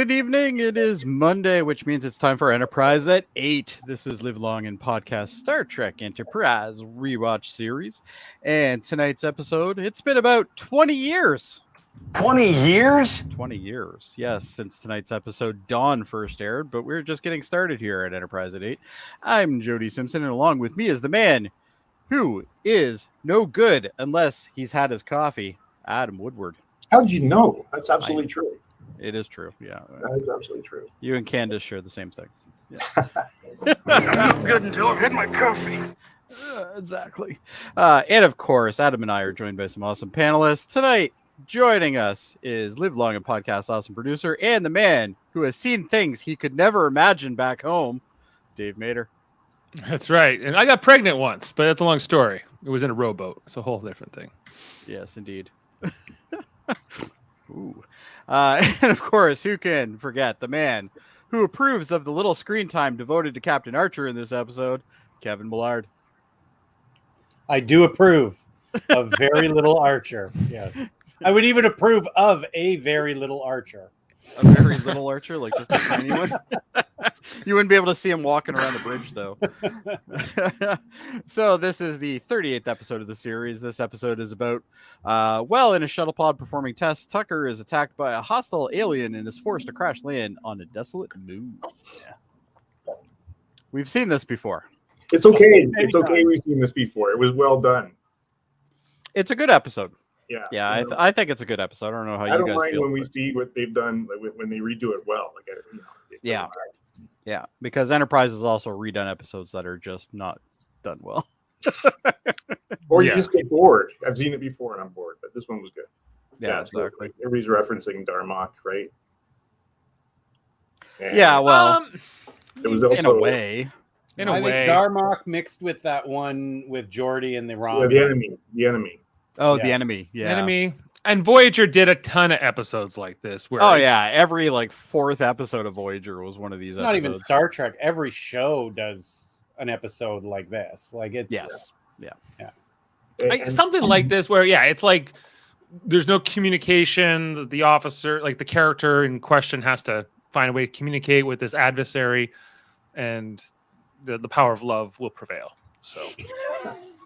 Good evening. It is Monday, which means it's time for Enterprise at 8. This is Live Long and Podcast Star Trek Enterprise Rewatch series. And tonight's episode, it's been about 20 years. 20 years? 20 years, yes, since tonight's episode Dawn first aired, but we're just getting started here at Enterprise at 8. I'm Jody Simpson, and along with me is the man who is no good unless he's had his coffee, Adam Woodward. How'd you know? That's absolutely true. It is true, yeah. That is absolutely true. You and Candace share the same thing. Yeah. I'm no good until I've had my coffee. Exactly. And of course, Adam and I are joined by some awesome panelists. Tonight, joining us is Live Long and Podcast awesome producer and the man who has seen things he could never imagine back home, Dave Mater. That's right. And I got pregnant once, but that's a long story. It was in a rowboat. It's a whole different thing. Yes, indeed. Ooh. And of course, who can forget the man who approves of the little screen time devoted to Captain Archer in this episode, Kevin Millard. I do approve of very little Archer. Yes. I would even approve of a very little Archer. A very little Archer, like just a tiny one. You wouldn't be able to see him walking around the bridge, though. So this is the 38th episode of the series. This episode is about, in a shuttle pod performing tests, Tucker is attacked by a hostile alien and is forced to crash land on a desolate moon. Yeah. We've seen this before. It's okay. It's okay. We've seen this before. It was well done. It's a good episode. Yeah. Yeah, I think it's a good episode. I don't know how you guys feel. I don't mind when we see what they've done, when they redo it well. Yeah. Yeah, because Enterprise has also redone episodes that are just not done well. Or you just get bored. I've seen it before and I'm bored, but this one was good. Yeah, exactly. So everybody's referencing Darmok, right? And yeah, well, it was also in a way. I think Darmok mixed with that one with Jody and the Rom. The enemy. Oh, yeah. The enemy. Yeah. Enemy. And Voyager did a ton of episodes like this. Where every fourth episode of Voyager was one of these. It's not even Star Trek. Every show does an episode like this. Like it's something like this where it's like there's no communication. The officer, like the character in question, has to find a way to communicate with this adversary, and the power of love will prevail. So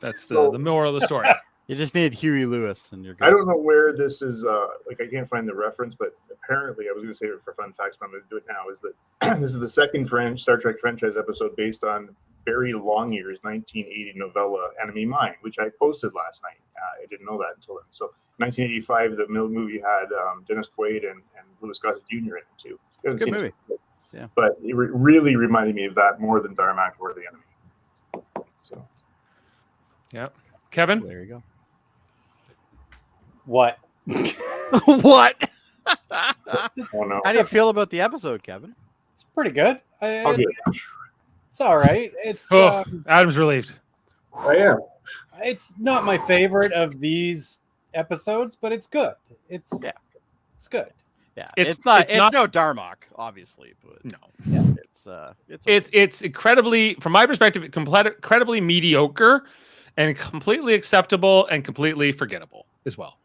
that's the moral of the story. You just need Huey Lewis, and you're good. I don't know where this is. I can't find the reference, but apparently, I was going to save it for fun facts, but I'm going to do it now. Is that this is the second Star Trek franchise episode based on Barry Longyear's 1980 novella "Enemy Mine," which I posted last night. I didn't know that until then. So, 1985, the movie had Dennis Quaid and Louis Gossett Jr. in it too. Good movie. Yeah, but it really reminded me of that more than Darmok or the enemy. So, yeah, Kevin, there you go. What? What? Oh, no. How do you feel about the episode, Kevin? It's pretty good. It's all right. It's Adam's relieved. I am. It's not my favorite of these episodes, but it's good. It's good. Yeah, it's not no Darmok, obviously, but no. Yeah, it's incredibly, from my perspective, incredibly mediocre and completely acceptable and completely forgettable as well.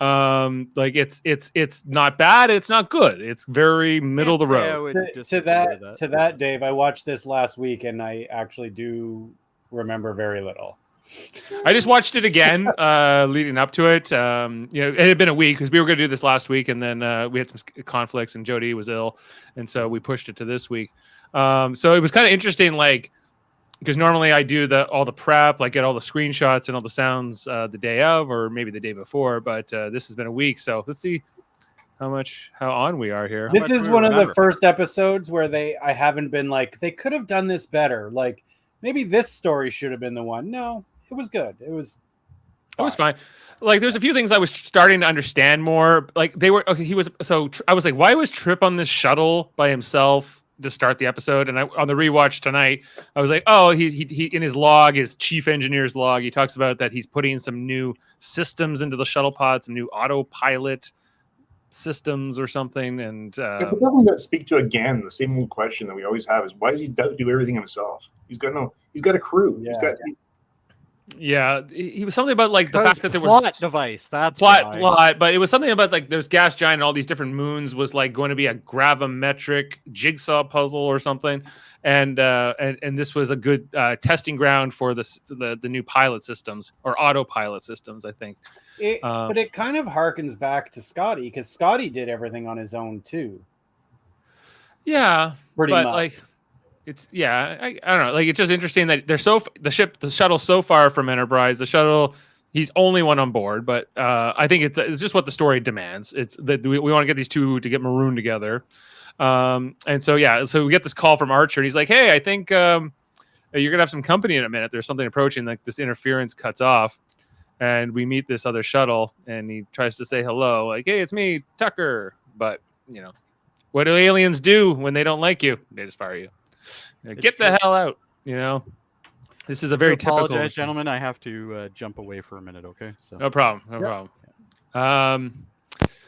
It's not bad, it's not good. It's very middle of the road. To that, Dave, I watched this last week and I actually do remember very little. I just watched it again leading up to it. It had been a week because we were going to do this last week, and then we had some conflicts, and Jody was ill, and so we pushed it to this week. So it was kind of interesting, because normally I do all the prep, get all the screenshots and all the sounds the day of, or maybe the day before. But this has been a week, so let's see how on we are here. This is one of the first episodes where I haven't been they could have done this better. Maybe this story should have been the one. No, it was good. It was fine. There's a few things I was starting to understand more. They were okay. I was like, why was Trip on this shuttle by himself to start the episode? And on the rewatch tonight, I was like, oh, he in his log, his chief engineer's log, he talks about that he's putting some new systems into the shuttle pod, some new autopilot systems or something. And but doesn't that speak to, again, the same old question that we always have is, why does he do everything himself? He's got a crew. Yeah, he was something about like the Because fact that there plot was device. That's plot, why. but it was something about like there's gas giant and all these different moons was like going to be a gravimetric jigsaw puzzle or something, and this was a good testing ground for the new pilot systems or autopilot systems, I think. But it kind of harkens back to Scotty because Scotty did everything on his own too. Yeah, Pretty but much. like it's I don't know. Like it's just interesting that they're the shuttle's so far from Enterprise. The shuttle, he's only one on board, but I think it's just what the story demands. It's that we want to get these two to get marooned together. And so so we get this call from Archer, and he's like, "Hey, I think you're gonna have some company in a minute. There's something approaching. Like this interference cuts off." And we meet this other shuttle, and he tries to say hello, like, "Hey, it's me, Tucker." But what do aliens do when they don't like you? They just fire you. Get the hell out. This is a very typical. Apologize, gentlemen. I have to jump away for a minute. Okay. So no problem.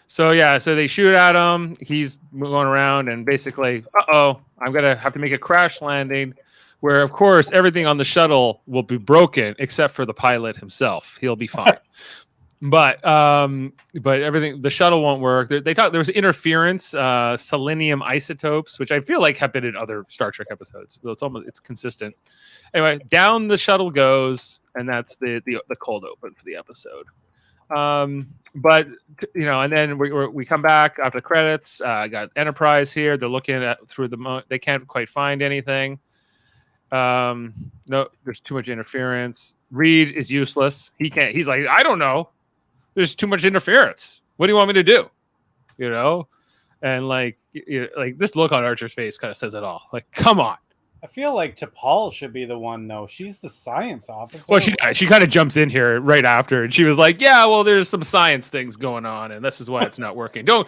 So they shoot at him. He's going around, and basically, I'm gonna have to make a crash landing. Where, of course, everything on the shuttle will be broken except for the pilot himself. He'll be fine. But everything, the shuttle won't work. There was interference, selenium isotopes, which I feel like have been in other Star Trek episodes. So it's consistent. Anyway, down the shuttle goes, and that's the cold open for the episode. And then we come back after the credits. I got Enterprise here. They're looking at through they can't quite find anything. No, there's too much interference. Reed is useless. He's like, I don't know. There's too much interference. What do you want me to do? And like this look on Archer's face kind of says it all. Like, come on. I feel like T'Pol should be the one though. She's the science officer. Well, she kind of jumps in here right after, and she was like, "Yeah, well, there's some science things going on, and this is why it's not working. Don't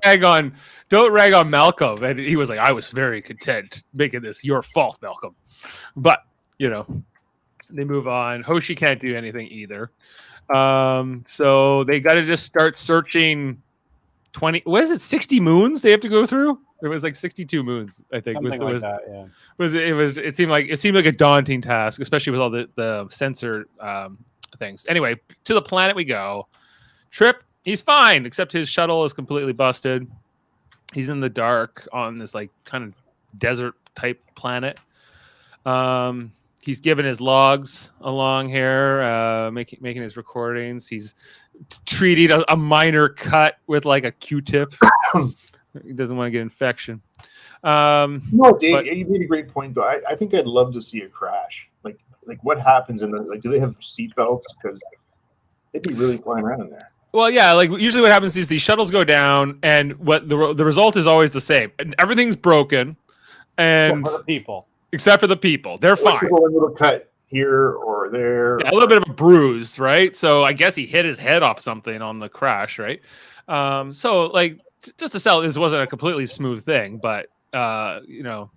rag on Malcolm." And he was like, "I was very content making this your fault, Malcolm." But they move on. Hoshi can't do anything either. So they got to just start searching 60 moons they have to go through? It was like 62 moons, I think. Something like that, yeah. It seemed like a daunting task, especially with all the sensor things. Anyway, to the planet we go. Trip, he's fine, except his shuttle is completely busted. He's in the dark on this like kind of desert type planet. He's given his logs along here, making his recordings. He's treating a minor cut with like a Q-tip. He doesn't want to get infection. Dave, you made a great point though. I think I'd love to see a crash. Like what happens in the do they have seatbelts? Because they'd be really flying around in there. Well, yeah, like usually what happens is these shuttles go down, and what the result is always the same. And everything's broken, and except for the people, they're fine. A little cut here or there. Yeah, a little bit of a bruise, right? So I guess he hit his head off something on the crash, right? So like just to sell, this wasn't a completely smooth thing, but I don't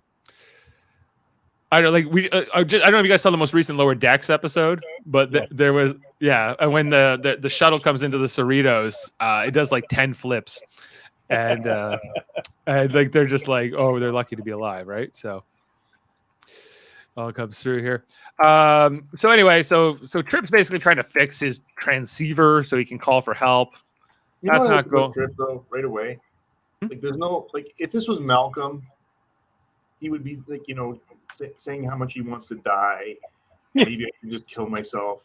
like I don't know if you guys saw the most recent Lower Decks episode, but yes. There was and when the shuttle comes into the Cerritos, it does like 10 flips, and like they're just like, oh, they're lucky to be alive, right? So all comes through here. So anyway, so Trip's basically trying to fix his transceiver so he can call for help. That's not going Trip though right away. Like there's no if this was Malcolm, he would be like saying how much he wants to die. Maybe I can just kill myself.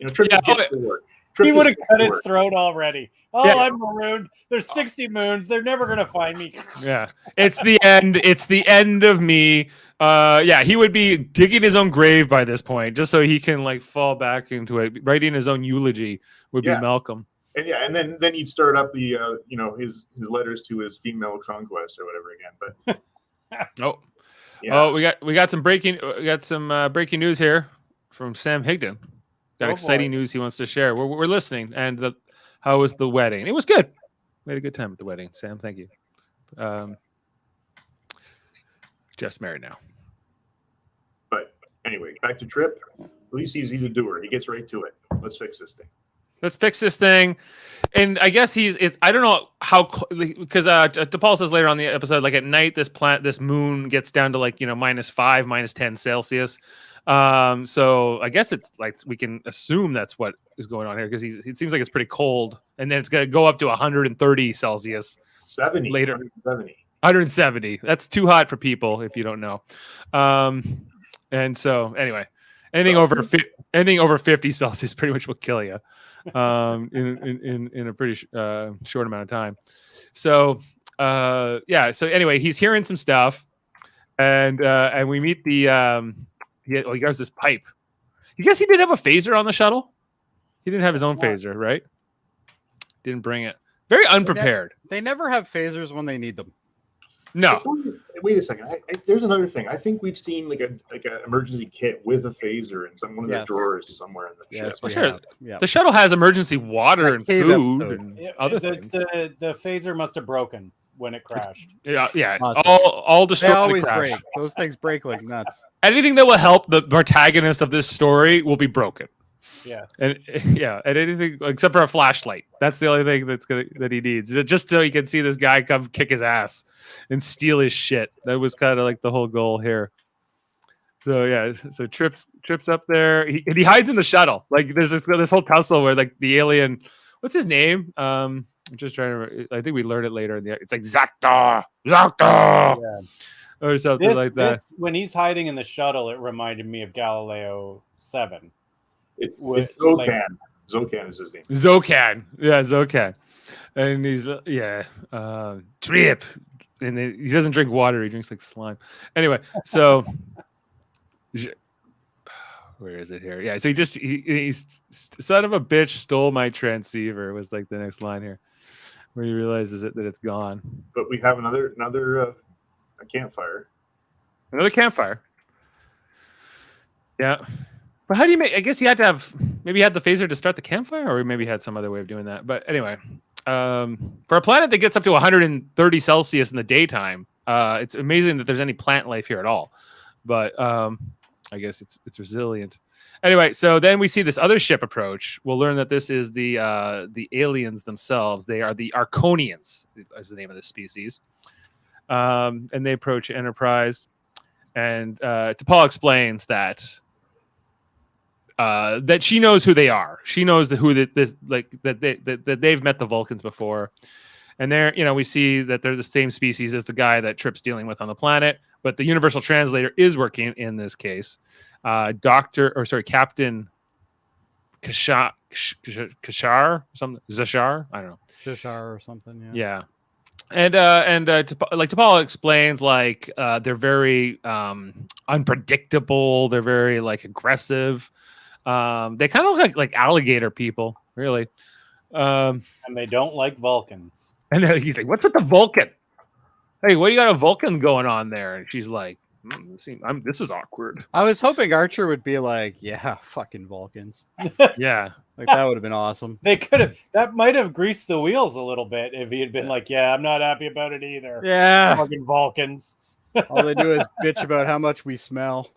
Trip gets to work. He would have cut his throat already. I'm marooned. There's 60 moons. They're never gonna find me. Yeah, it's the end. It's the end of me. He would be digging his own grave by this point, just so he can like fall back into it. Writing his own eulogy would be Malcolm. And then he'd start up the his letters to his female conquest or whatever again. But we got some breaking news here from Sam Higdon. Got exciting news he wants to share. We're listening. And how was the wedding? It was good. We had a good time at the wedding. Sam, thank you. Jeff's married now. But anyway, back to Trip. At least he's a doer. He gets right to it. Let's fix this thing. And I guess I don't know how, because DePaul says later on the episode, like at night, this moon gets down to like, -5, -10 Celsius. So I guess it's like we can assume that's what is going on here because it seems like it's pretty cold, and then it's going to go up to 130 Celsius 70 later. 170. 170. That's too hot for people if you don't know. And so anyway, anything over 50 Celsius pretty much will kill you in a pretty short amount of time. So yeah. So anyway, he's hearing some stuff, and we meet the he got this pipe. You guess he didn't have a phaser on the shuttle? He didn't have his own phaser, right? Didn't bring it. Very unprepared. They never have phasers when they need them. No. Wait a second. There's another thing. I think we've seen like an emergency kit with a phaser in one of the drawers somewhere in the ship. Yes, Well, we sure. have. Yeah. The shuttle has emergency water and cave food episode. and other things. The phaser must have broken when it crashed. Yeah. Awesome. All They destroyed. always crash. break. Those things break like nuts. Anything that will help the protagonist of this story will be broken. Yes. And anything except for a flashlight. That's the only thing that he needs, just so he can see this guy come kick his ass and steal his shit. That was kind of like the whole goal here. So yeah, so Trips up there. He hides in the shuttle. Like there's this whole tussle where like the alien, what's his name? I'm just trying to remember. I think we learned it later. It's like Zacta, Yeah. or something like that. When he's hiding in the shuttle, it reminded me of Galileo 7. It's With, Zokan. like- Zokan is his name. Zokan, yeah, Zokan, and he's Trip, and he doesn't drink water; he drinks like slime. Anyway, so where is it here? Yeah, so he's son of a bitch stole my transceiver was like the next line here, where he realizes that it's gone. But we have another a campfire. Another campfire. Yeah. But how do you make? I guess you had to have maybe you had the phaser to start the campfire, or maybe you had some other way of doing that. But anyway, for a planet that gets up to 130 Celsius in the daytime, it's amazing that there's any plant life here at all. But I guess it's resilient. Anyway, so then we see this other ship approach. We'll learn that this is the aliens themselves. They are the Arkonians, is the name of the species, and they approach Enterprise. And T'Pol explains that. That she knows who they are. She knows that they've met the Vulcans before, and we see that they're the same species as the guy that Trip's dealing with on the planet. But the universal translator is working in this case. Captain Kashar, Zashar, I don't know, Shishar or something. yeah. And T'Pol explains they're very unpredictable. They're very aggressive. They kind of look like alligator people, really. And they don't like Vulcans. And then he's like, "What's with the Vulcan? Hey, what do you got a Vulcan going on there?" And she's like, "This is awkward." I was hoping Archer would be like, "Yeah, fucking Vulcans." Yeah, Like that would have been awesome. They could have. That might have greased the wheels a little bit if he had been like, "Yeah, I'm not happy about it either." Yeah. Fucking Vulcans. All they do is bitch about how much we smell.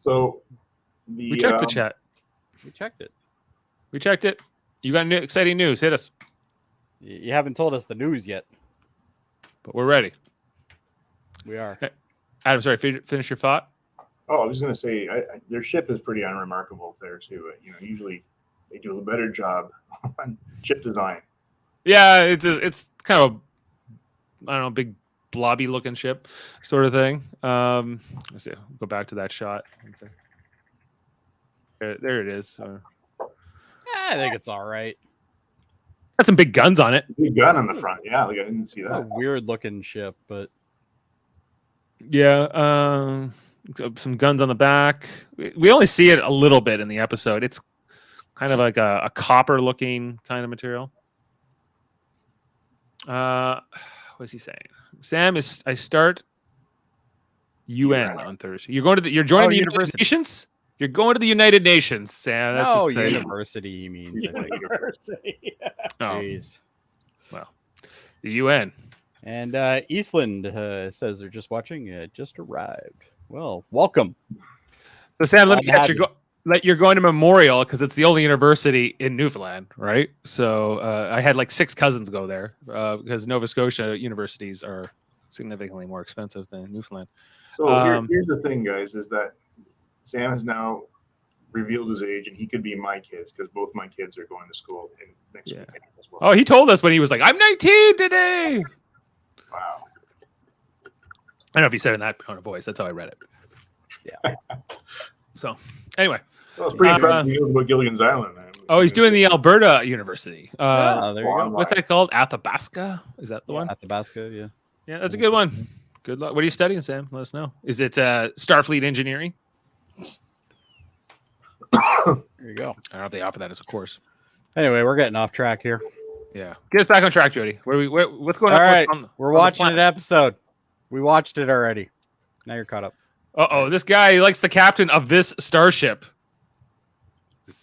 So we checked the chat. We checked it. We checked it. You got exciting news? Hit us. You haven't told us the news yet. But we're ready. We are. Adam, sorry. Finish your thought. Oh, I was going to say their ship is pretty unremarkable there too. Usually they do a better job on ship design. Yeah, it's kind of I don't know, big blobby looking ship sort of thing. Let's see. Go back to that shot. There it is. I think it's all right. Got some big guns on it. Big gun on the front. Yeah, I didn't see It's a that. weird looking ship, but Yeah, some guns on the back. We only see it a little bit in the episode. It's kind of like a copper looking kind of material. What is he saying? Sam is. I start UN on Thursday. You're joining the United university. Nations. You're going to the United Nations, Sam. That's no, exciting. university he means. I think. University. Oh, Jeez. well, the UN. And Eastland says they're just watching. Just arrived. Well, welcome. So Sam, let I'm me guess. happy. You're going to Memorial because it's the only university in Newfoundland, right? So I had 6 cousins go there because Nova Scotia universities are significantly more expensive than Newfoundland. So Um, here's the thing, guys, is that Sam has now revealed his age, and he could be my kids because both my kids are going to school next Yeah. weekend as well. Oh, he told us when he was like, "I'm 19 today." Wow. I don't know if he said it in that tone of voice. That's how I read it. Yeah. So, anyway. Well, it's pretty impressive. You know about Gilligan's Island, man. Oh, he's doing the Alberta University. There you go. What's that called? Athabasca? Is that the one? Athabasca, yeah. Yeah, that's a good one. Good luck. What are you studying, Sam? Let us know. Is it Starfleet engineering? There you go. I don't know if they offer that as a course. Anyway, we're getting off track here. Yeah. Get us back on track, Jody. What's going All on? right, on we're the watching an planet? episode. We watched it already. Now you're caught up. Uh-oh, this guy he likes the captain of this starship.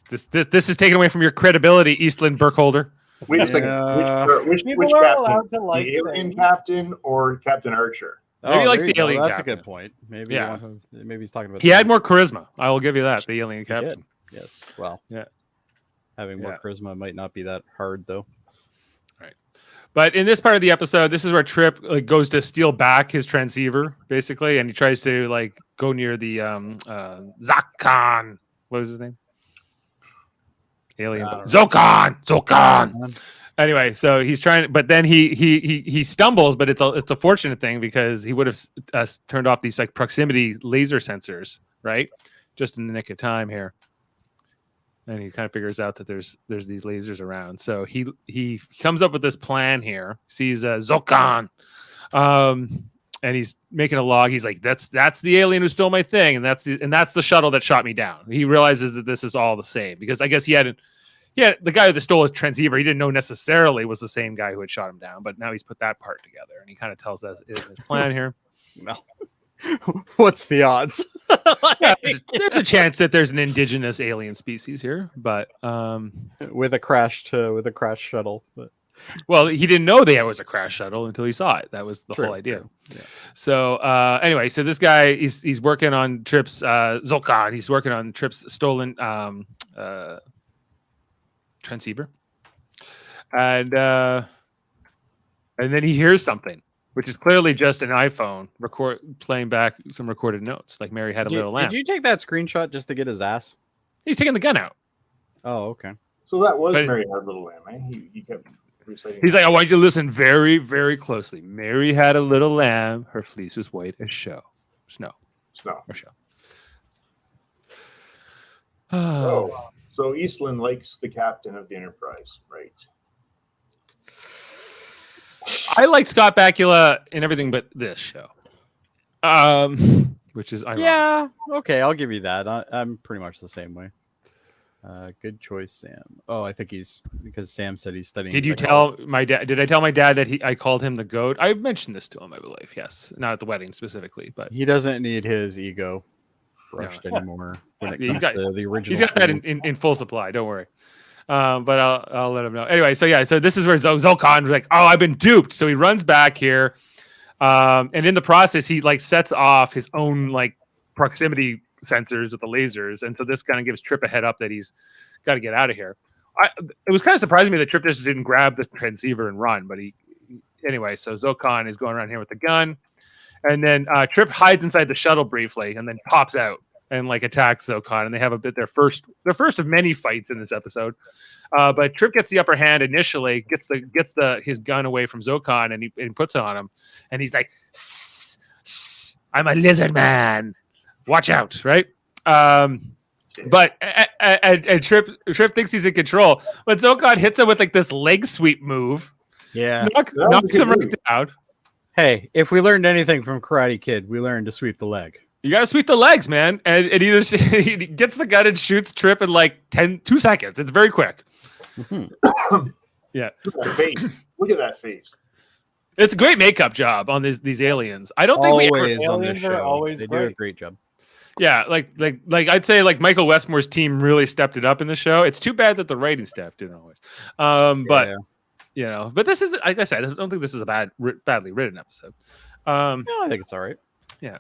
This is taken away from your credibility, Eastland Burkholder. Wait a second. Which People are captain? allowed to like the alien things. captain or Captain Archer? Maybe he likes there the you go. alien That's captain. a good point. Maybe Yeah. maybe he's talking about. He had more charisma. I will give you that. The alien He captain. did. Yes. Well. Yeah. Having more charisma might not be that hard, though. But in this part of the episode, this is where Trip goes to steal back his transceiver, basically, and he tries to go near the Zakhan. What was his name? Alien. Zokan. Anyway, so he's trying, but then he stumbles, but it's a fortunate thing because he would have turned off these proximity laser sensors, right? Just in the nick of time here. And he kind of figures out that there's these lasers around. So he comes up with this plan here. Sees Zokan, and he's making a log. He's like, "That's the alien who stole my thing, and that's the shuttle that shot me down." He realizes that this is all the same because I guess he had the guy who stole his transceiver. He didn't know necessarily was the same guy who had shot him down, but now he's put that part together, and he kind of tells us his plan here. No. What's the odds? Yeah, there's a chance that there's an indigenous alien species here, but with a crashed shuttle. But well, he didn't know there was a crash shuttle until he saw it. That was the whole idea. True. Yeah. So anyway, so this guy he's working on Trip's Zokan. He's working on Trip's stolen transceiver, and then he hears something, which is clearly just an iPhone playing back some recorded notes, like Mary had a little lamb. Did you take that screenshot just to get his ass? He's taking the gun out. Oh, okay. So that was But- Mary Had a Little Lamb, eh? He kept reciting. He's like, I want you to listen very, very closely. Mary had a little lamb. Her fleece was white as snow. No. Or show. Oh, so Eastland likes the captain of the Enterprise, right? I like Scott Bakula in everything but this show. Which is ironic. Yeah. Okay, I'll give you that. I'm pretty much the same way. Good choice, Sam. Oh, I think because Sam said he's studying. Did you psychology. tell my dad? Did I tell my dad that I called him the goat? I've mentioned this to him, I believe. Yes, not at the wedding specifically, but He doesn't need his ego brushed anymore when it He's comes got- to the original. he's got that story. in full supply. Don't worry. But I'll let him know. Anyway, so yeah, so this is where Zokan was like, "Oh, I've been duped." So he runs back here, and in the process, he sets off his own proximity sensors with the lasers, and so this kind of gives Trip a head up that he's got to get out of here. It was kind of surprising me that Trip just didn't grab the transceiver and run, but anyway. So Zokan is going around here with the gun, and then Trip hides inside the shuttle briefly, and then pops out and attacks Zokan, and they have a bit their first of many fights in this episode. But Trip gets the upper hand initially, gets his gun away from Zokan, and he puts it on him, and he's like, "Sss, sss, I'm a lizard man. Watch out!" Right? But and Trip thinks he's in control, but Zokan hits him with this leg sweep move, Yeah. That was a knocks good him right move. down. Hey, if we learned anything from Karate Kid, we learned to sweep the leg. You gotta sweep the legs, man. And he just he gets the gun and shoots Trip in 2 seconds. It's very quick. Yeah. Look at that face. Look at that face. It's a great makeup job on these aliens. I don't think we ever, Always on this aliens are show. always They do a great. great job. yeah, like I'd say Michael Westmore's team really stepped it up in the show. It's too bad that the writing staff didn't always. But Yeah. but this is, like I said, I don't think this is a badly written episode. No, I think it's all right. Yeah.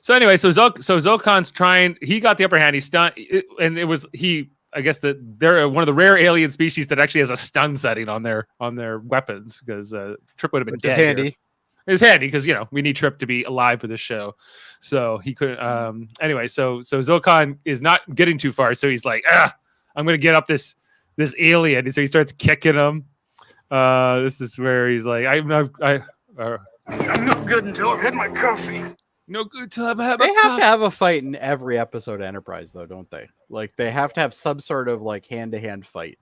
So anyway, so Zokan's trying. He got the upper hand. He stunned, and it was he. I guess that they're one of the rare alien species that actually has a stun setting on their weapons because Trip would have been Which is dead. handy. his head, because we need Trip to be alive for this show, so he couldn't. Anyway, so Zolkan is not getting too far, so he's like, I'm gonna get up this alien, and so he starts kicking him. This is where he's like, I'm no good until I've had my coffee. No good till I've had. They have to have a fight in every episode of Enterprise, though, don't they? Like they have to have some sort of like hand-to-hand fight.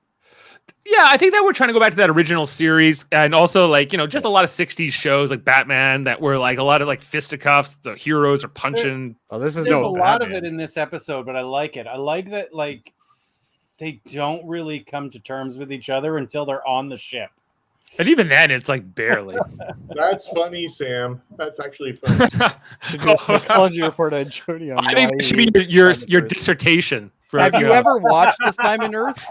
Yeah, I think that we're trying to go back to that original series, and also like just a lot of '60s shows like Batman that were like a lot of like fisticuffs. The heroes are punching. Oh, this is There's no a lot of Batman. it in this episode, but I like it. I like that like they don't really come to terms with each other until they're on the ship. And even then, it's like barely. That's funny, Sam. That's actually funny. Should do a psychology report on Jody. On I think why it should be your dissertation. For, Have you ever watched Assignment Earth?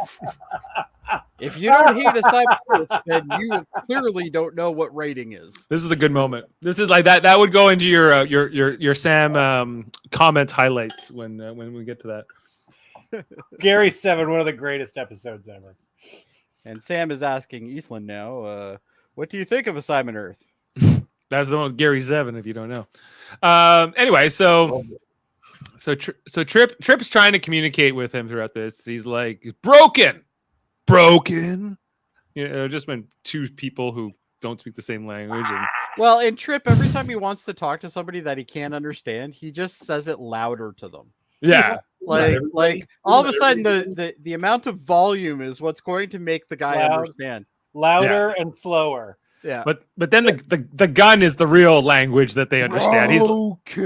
If you don't hate Assignment Earth, then you clearly don't know what writing is. This is a good moment. This is like that. That would go into your Sam comment highlights when we get to that. Gary 7, one of the greatest episodes ever. And Sam is asking Eastland now, what do you think of Assignment Earth? That's the one with Gary 7, if you don't know. Anyway, so Trip's trying to communicate with him throughout this. He's like, broken. Just when two people who don't speak the same language. And Well, in Trip, every time he wants to talk to somebody that he can't understand, he just says it louder to them. yeah, Like all of a sudden the amount of volume is what's going to make the guy Loud. understand. Louder and slower. Yeah. but then the gun is the real language that they understand. He's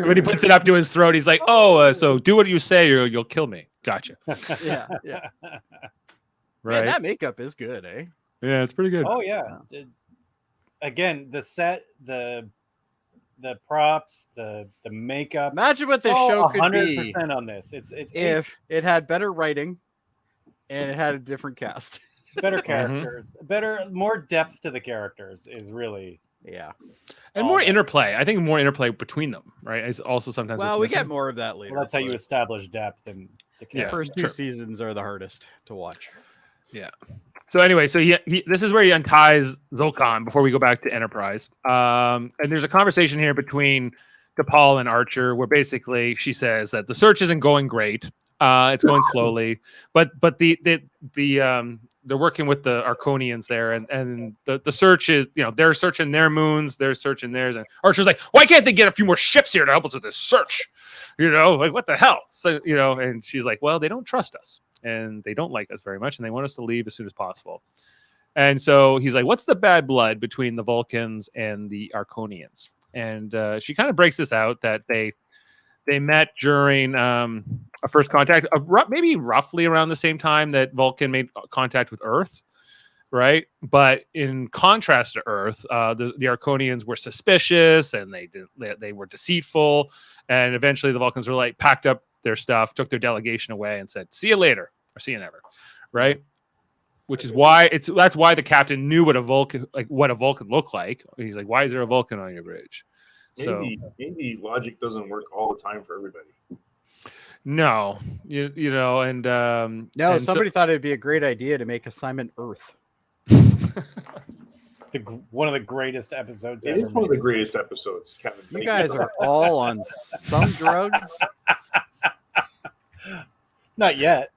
when he puts it up to his throat, he's like, so do what you say or you'll kill me. Gotcha. yeah. Right. Man, that makeup is good, eh? Yeah, it's pretty good. Oh yeah. Again, the set, the props, the makeup. Imagine what this show could be 100% on this. It's if it had better writing and it had a different cast. better characters, more depth to the characters is really Yeah. And more interplay. I think more interplay between them, right? Is also sometimes. Well, what's we missing. get more of that later. that's how you but establish depth and the the characters. first two sure. seasons are the hardest to watch. Yeah. So anyway, so he this is where he unties Zolkan before we go back to Enterprise. And there's a conversation here between DePaul and Archer where basically she says that the search isn't going great. It's going slowly, but they're working with the Arkonians there, and the search is, they're searching their moons, they're searching theirs, and Archer's like, why can't they get a few more ships here to help us with this search? Like what the hell? So and she's like, well, they don't trust us. And they don't like us very much, and they want us to leave as soon as possible. And so he's like, what's the bad blood between the Vulcans and the Arkonians? And she kind of breaks this out that they met during a first contact, maybe roughly around the same time that Vulcan made contact with Earth, right? But in contrast to Earth, the Arkonians were suspicious, and they were deceitful, and eventually the Vulcans were like packed up their stuff, took their delegation away, and said, "See you later," or "See you never," right? Which is why that's why the captain knew what a Vulcan looked like. He's like, "Why is there a Vulcan on your bridge?" Maybe logic doesn't work all the time for everybody. No, and No, somebody thought it'd be a great idea to make Assignment Earth. One of the greatest episodes It ever is one of the made. greatest episodes, Kevin. You guys are all on some drugs. Not yet.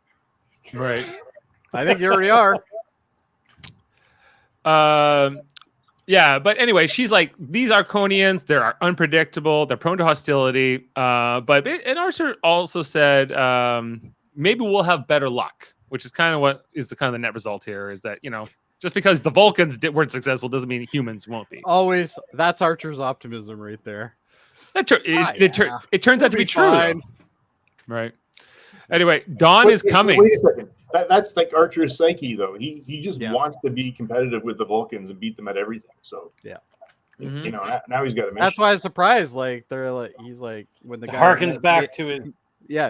right. I think you already are. Yeah, but anyway, she's like, these Arkonians, they're unpredictable, they're prone to hostility. And Archer also said, maybe we'll have better luck, which is kind of what is the net result here, is that, just because the Vulcans weren't successful doesn't mean humans won't be. Always, that's Archer's optimism right there. It turns out to be true, fine. though. Right. Anyway, Dawn is coming. Wait a second. That's like Archer's psyche, though. He just Yeah. wants to be competitive with the Vulcans and beat them at everything. So Yeah. Mhm. Now he's got a mission. That's why I was surprised. Like he's like when the It guy harkens back to his.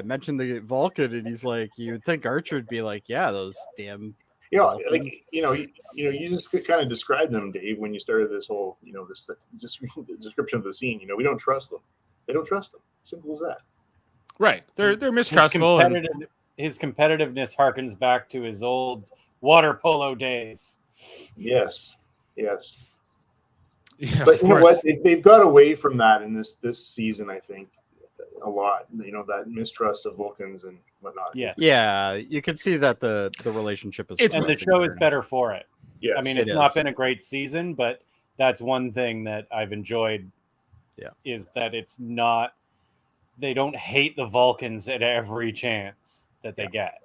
mentioned the Vulcan, and he's like, you would think Archer would be like, yeah, those damn. like you just kind of described them, Dave, when you started this whole this description of the scene. We don't trust them. They don't trust them. Simple as that. Right. They're mistrustful. His competitiveness harkens back to his old water polo days. Yes. Yeah, But of you know course. what? They've got away from that in this season, I think, a lot. You know, that mistrust of Vulcans and whatnot. Yes. Yeah, you can see that the relationship is. It's- And the show is better for it. Yes. I mean, it it's not is. been a great season, but that's one thing that I've enjoyed. Yeah. Is that it's not. They don't hate the Vulcans at every chance that they get.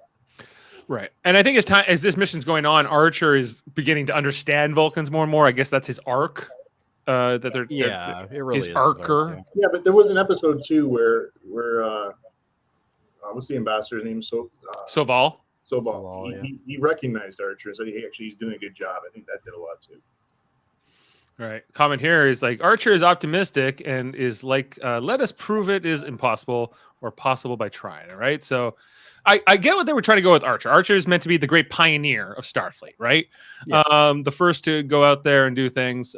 Right. And I think as this mission's going on, Archer is beginning to understand Vulcans more and more. I guess that's his arc. That they're Yeah, it really his is. archer. Yeah, but there was an episode too where what's the ambassador's name? Soval. Sobal. Yeah. He recognized Archer and said, "Hey, actually, he's doing a good job." I think that did a lot too. Right. Comment here is like Archer is optimistic and is like, let us prove it is impossible or possible by trying. All right. So I get what they were trying to go with Archer. Archer is meant to be the great pioneer of Starfleet, right? Yeah. The first to go out there and do things.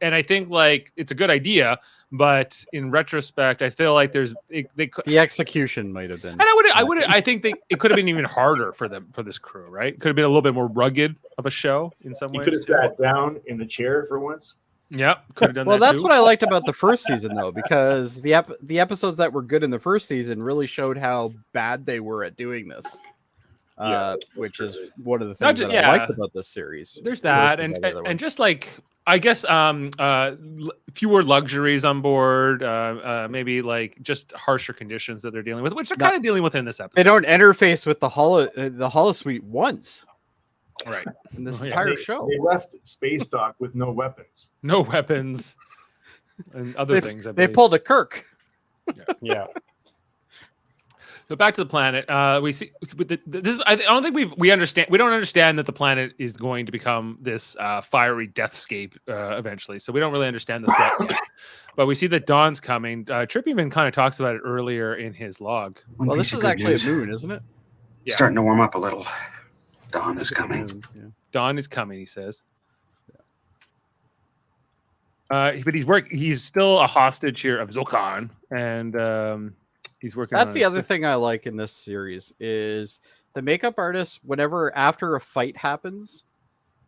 And I think like it's a good idea, but in retrospect, I feel like The execution might have been. and I think it could have been even harder for this crew, right? Could have been a little bit more rugged of a show in some He ways. could have too. sat down in the chair for once. Yeah, could have done Well, that. that's too. what I liked about the first season, though, because the episodes that were good in the first season really showed how bad they were at doing this. Which is one of the Not things ju- that I yeah. liked about this series. There's that, versus and the other and ones. just like I guess fewer luxuries on board, maybe like just harsher conditions that they're dealing with, which they're kind of dealing with in this they episode. don't interface with the holosuite once Right, in this Oh, yeah. entire They- show. They left space dock with no weapons. no weapons and other things. I They believe. pulled a Kirk. Yeah. So back to the planet. We see with this. I don't think we understand. We don't understand that the planet is going to become this fiery deathscape eventually. So we don't really understand the threat yet. But we see that dawn's coming. Trip even kind of talks about it earlier in his log. Well, this is actually a moon, isn't it? Yeah. Starting to warm up a little. Dawn is coming. Moon, yeah. Dawn is coming, he says. But he's still a hostage here of Zulkan, and he's working. That's on the other thing I like in this series is the makeup artists. Whenever after a fight happens,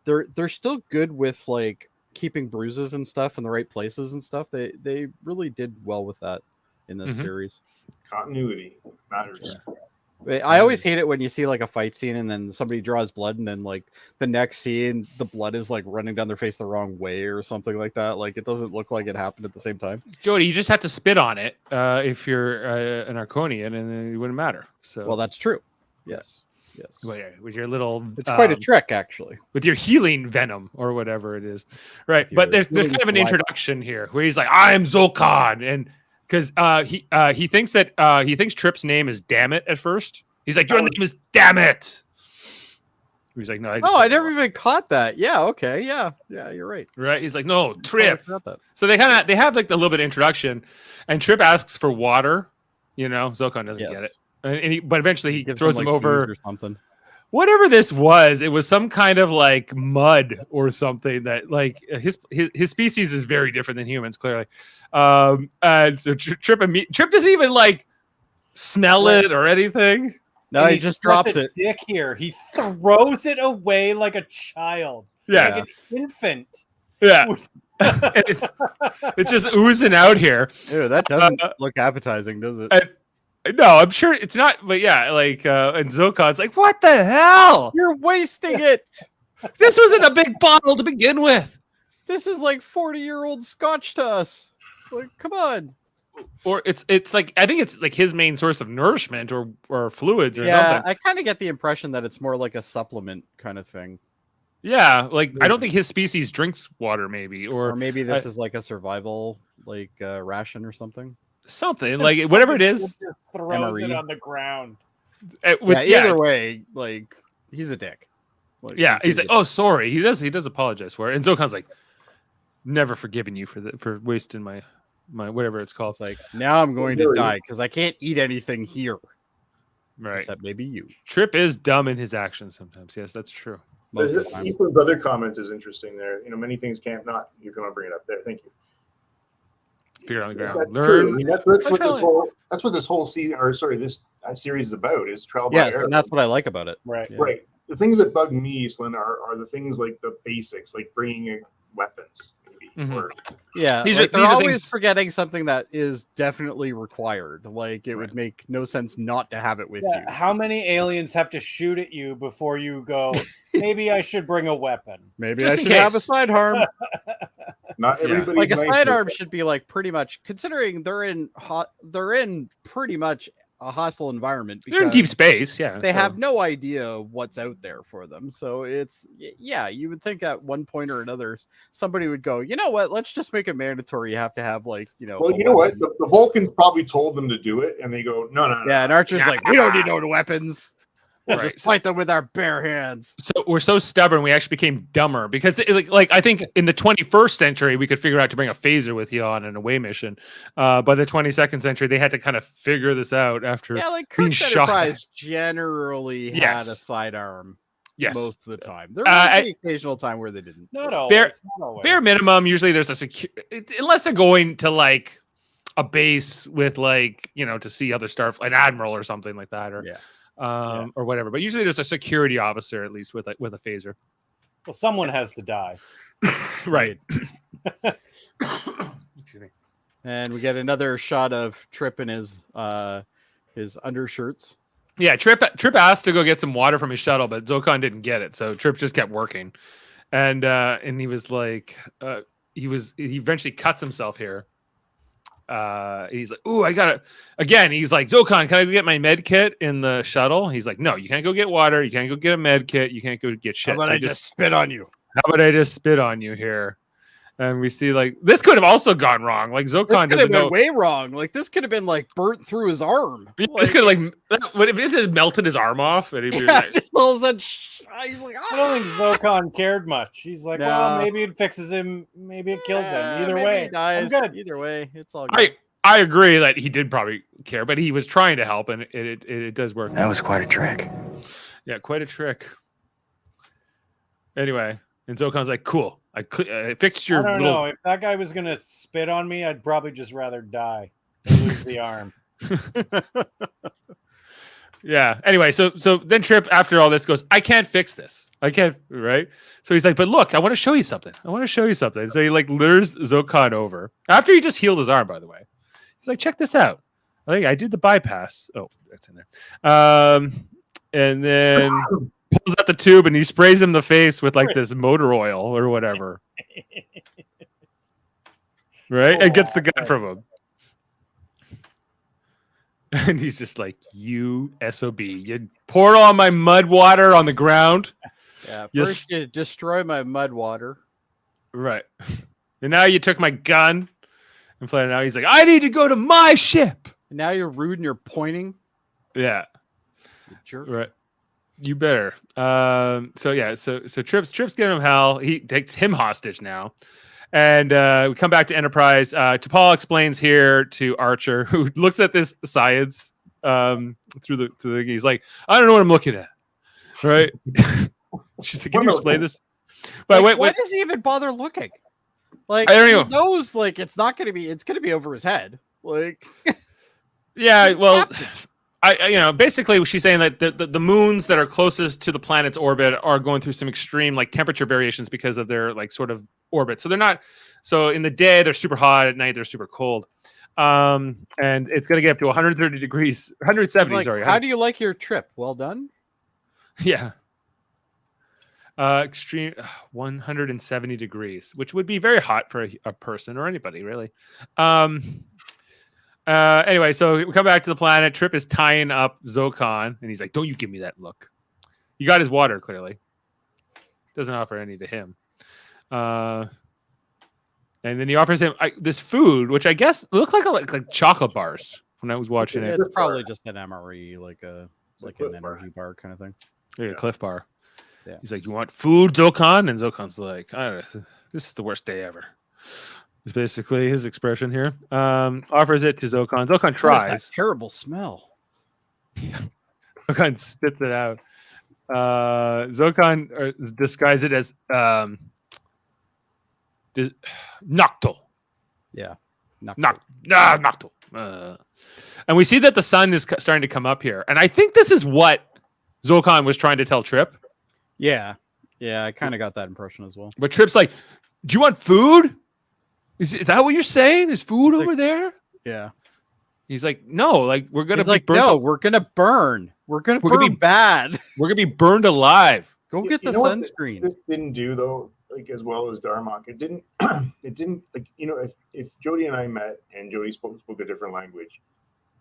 they're still good with like keeping bruises and stuff in the right places and stuff. They really did well with that in this Mhm. series. Continuity matters. I always hate it when you see like a fight scene and then somebody draws blood and then like the next scene the blood is like running down their face the wrong way or something like that. Like it doesn't look like it happened at the same time. Jody, you just have to spit on it if you're an Arkonian, and then it wouldn't matter. So, Well, that's true. Yes. Yes. well, yeah, with your little, It's quite a trick, actually. with your healing venom or whatever it is, right? With But your there's healing kind of an saliva. introduction here where he's like, "I'm Zulkan," and because he thinks that he thinks Trip's name is Dammit at first. He's like, "Your name is Dammit." He's like, "No, Oh, I never even caught that. Yeah. Okay. Yeah. Yeah. You're right. Right? He's like, "No, I Trip." forgot that. So they have like a little bit of introduction, and Trip asks for water. You know, Zulkan doesn't Yes. get it, and but eventually he Gives throws him, him like, over. booze or something. Whatever this was, it was some kind of like mud or something that like his species is very different than humans, clearly. And so Trip doesn't even like smell it or anything. No, And he he's just such drops a it. Dick here. He throws it away like a child. Yeah, Like an infant. yeah. And it's just oozing out here. Ew, that doesn't look appetizing, does it? No, I'm sure it's not, but yeah, like and Zulkan's like, "What the hell? You're wasting it. This wasn't a big bottle to begin with." This is like 40-year-old scotch to us. Like, come on. Or it's like I think it's like his main source of nourishment or fluids or Yeah, something. I kind of get the impression that it's more like a supplement kind of thing. Yeah, like I don't think his species drinks water, maybe Or or maybe this is like a survival like ration or something. something like whatever it is. Just throws it MRE. on the ground. Either way, like he's a dick. Like, yeah, he's like, a- "Oh, sorry." He does apologize for it, and Zulkan's like, "Never forgiven you for wasting my whatever it's called." It's like now I'm going to Really? die because I can't eat anything here Right. except maybe you. Trip is dumb in his actions sometimes. Yes, that's true. Most of the time. Ethan's other comment is interesting there. You know, many things can't not. You're going to bring it up there. Thank you. Figure on the ground. That's Learn. true. I mean, that's what Trial- this whole season, or sorry, this series is about is trial by Yes, error. and that's what I like about it. Right. Yeah. Right. The things that bug me, Slyn, are the things like the basics, like bringing in weapons. Maybe. Mhm. Or Yeah, These like are they're always things- forgetting something that is definitely required. Like it would make no sense not to have it with you. How many aliens have to shoot at you before you go, maybe I should bring a weapon? Maybe Just I in should have a case. sidearm. not Yeah. everybody. Like a sidearm should be like pretty much considering they're in pretty much a hostile environment They're in deep because space. Yeah. they so- have no idea what's out there for them. So it's yeah, you would think at one point or another somebody would go, you know what? Let's just make it mandatory. You have to have like Well, a you know what? weapon." The Vulcans probably told them to do it, and they go, no. Yeah, and Archer's like, we don't need no weapons. We'll Right. just fight them with our bare hands. So we're so stubborn, we actually became dumber because, like I think in the 21st century we could figure out to bring a phaser with you on an away mission. By the 22nd century, they had to kind of figure this out after. Yeah, like being Kirk's shot. Enterprise generally had a Yes. sidearm Yes. most of the time. There was the occasional time where they didn't. Not always. Bare- not always. Bare minimum, usually there's a secure, unless they're going to like a base with like to see other an admiral or something like that, or Yeah. or whatever. But usually there's a security officer at least with a phaser. Well, someone has to die. Right. Excuse me. And we get another shot of Trip in his undershirts. Yeah, Trip asked to go get some water from his shuttle, but Zokon didn't get it, so Trip just kept working, and he was like, he eventually cuts himself here. He's like, "Ooh, I gotta." Again, he's like, "Zokon, can I go get my med kit in the shuttle?" He's like, "No, you can't go get water. You can't go get a med kit. You can't go get shit." How about So I just spit on you? how about I just spit on you here? And we see like this could have also gone wrong. Like This Zokon could have doesn't been know. way wrong. Like this could have been like burnt through his arm. This could have what if it just melted his arm off? And he'd be Yeah, like, just all of a sudden, he's like, I don't think Zokon cared much. He's like, well, No. maybe it fixes him, maybe it kills him. Either maybe way, he dies. I'm good. Either way, it's all good. I agree that he did probably care, but he was trying to help, and it does work. That was quite a trick. Yeah, quite a trick. Anyway, and Zokon's like, "Cool, I fixed your I don't little." know. If that guy was gonna spit on me, I'd probably just rather die than lose the arm. Yeah. Anyway, so then Trip after all this goes, "I can't fix this. I can't." Right. So he's like, "But look, I want to show you something. I want to show you something." So he like lures Zokon over after he just healed his arm. By the way, he's like, "Check this out. I think I did the bypass. Oh, that's in there. And then pulls out the tube and he sprays him in the face with like this motor oil or whatever. Right? And gets the gun from him. And he's just like, "You SOB. You poured all my mud water on the ground." Yeah, Yes. first you destroy my mud water. Right. And now you took my gun and played it out. He's like, "I need to go to my ship." And now you're rude and you're pointing. Yeah. You jerk. Right. You better. So yeah, so Trip's giving him hell. He takes him hostage now. And we come back to Enterprise. T'Pol explains here to Archer, who looks at this science through the he's like, "I don't know what I'm looking at." Right? She's like, "Can you explain this?" But Like, wait. why does he even bother looking? Like I don't he know. knows like it's gonna be over his head. Like Yeah, well, basically she's saying that the moons that are closest to the planet's orbit are going through some extreme like temperature variations because of their like sort of orbit. So they're not. So in the day they're super hot, at night they're super cold. And it's going to get up to 130 degrees, 170. like, Sorry. how do you like your trip? Well done. Yeah. Extreme 170 degrees, which would be very hot for a person or anybody really. Anyway, so we come back to the planet. Trip is tying up Zokon, and he's like, "Don't you give me that look." You got his water, clearly. Doesn't offer any to him. And then he offers him this food, which I guess looked like chocolate bars when I was watching it. It's probably just an MRE, like an Cliff energy bar kind of thing. Like a Cliff Bar. Yeah. He's like, "You want food, Zokon?" And Zokon's like, "This is the worst day ever." It's basically his expression here. Offers it to Zokon. Zokon What is tries. that terrible smell? Zokon spits it out. Zokon describes it as noctul. Yeah. Noctul. And we see that the sun is starting to come up here. And I think this is what Zokon was trying to tell Trip. Yeah. Yeah, I kind of got that impression as well. But Trip's like, "Do you want food?" Is that what you're saying? Is food It's over like- there? Yeah. He's like, no, like we're gonna He's be like, burnt. no, we're gonna burn. We're gonna We're gonna burn be- bad. We're gonna be burned alive. Go You get the know what sunscreen. This didn't do though, like as well as Darmok. It didn't. It didn't like if Jody and I met and Jody spoke a different language,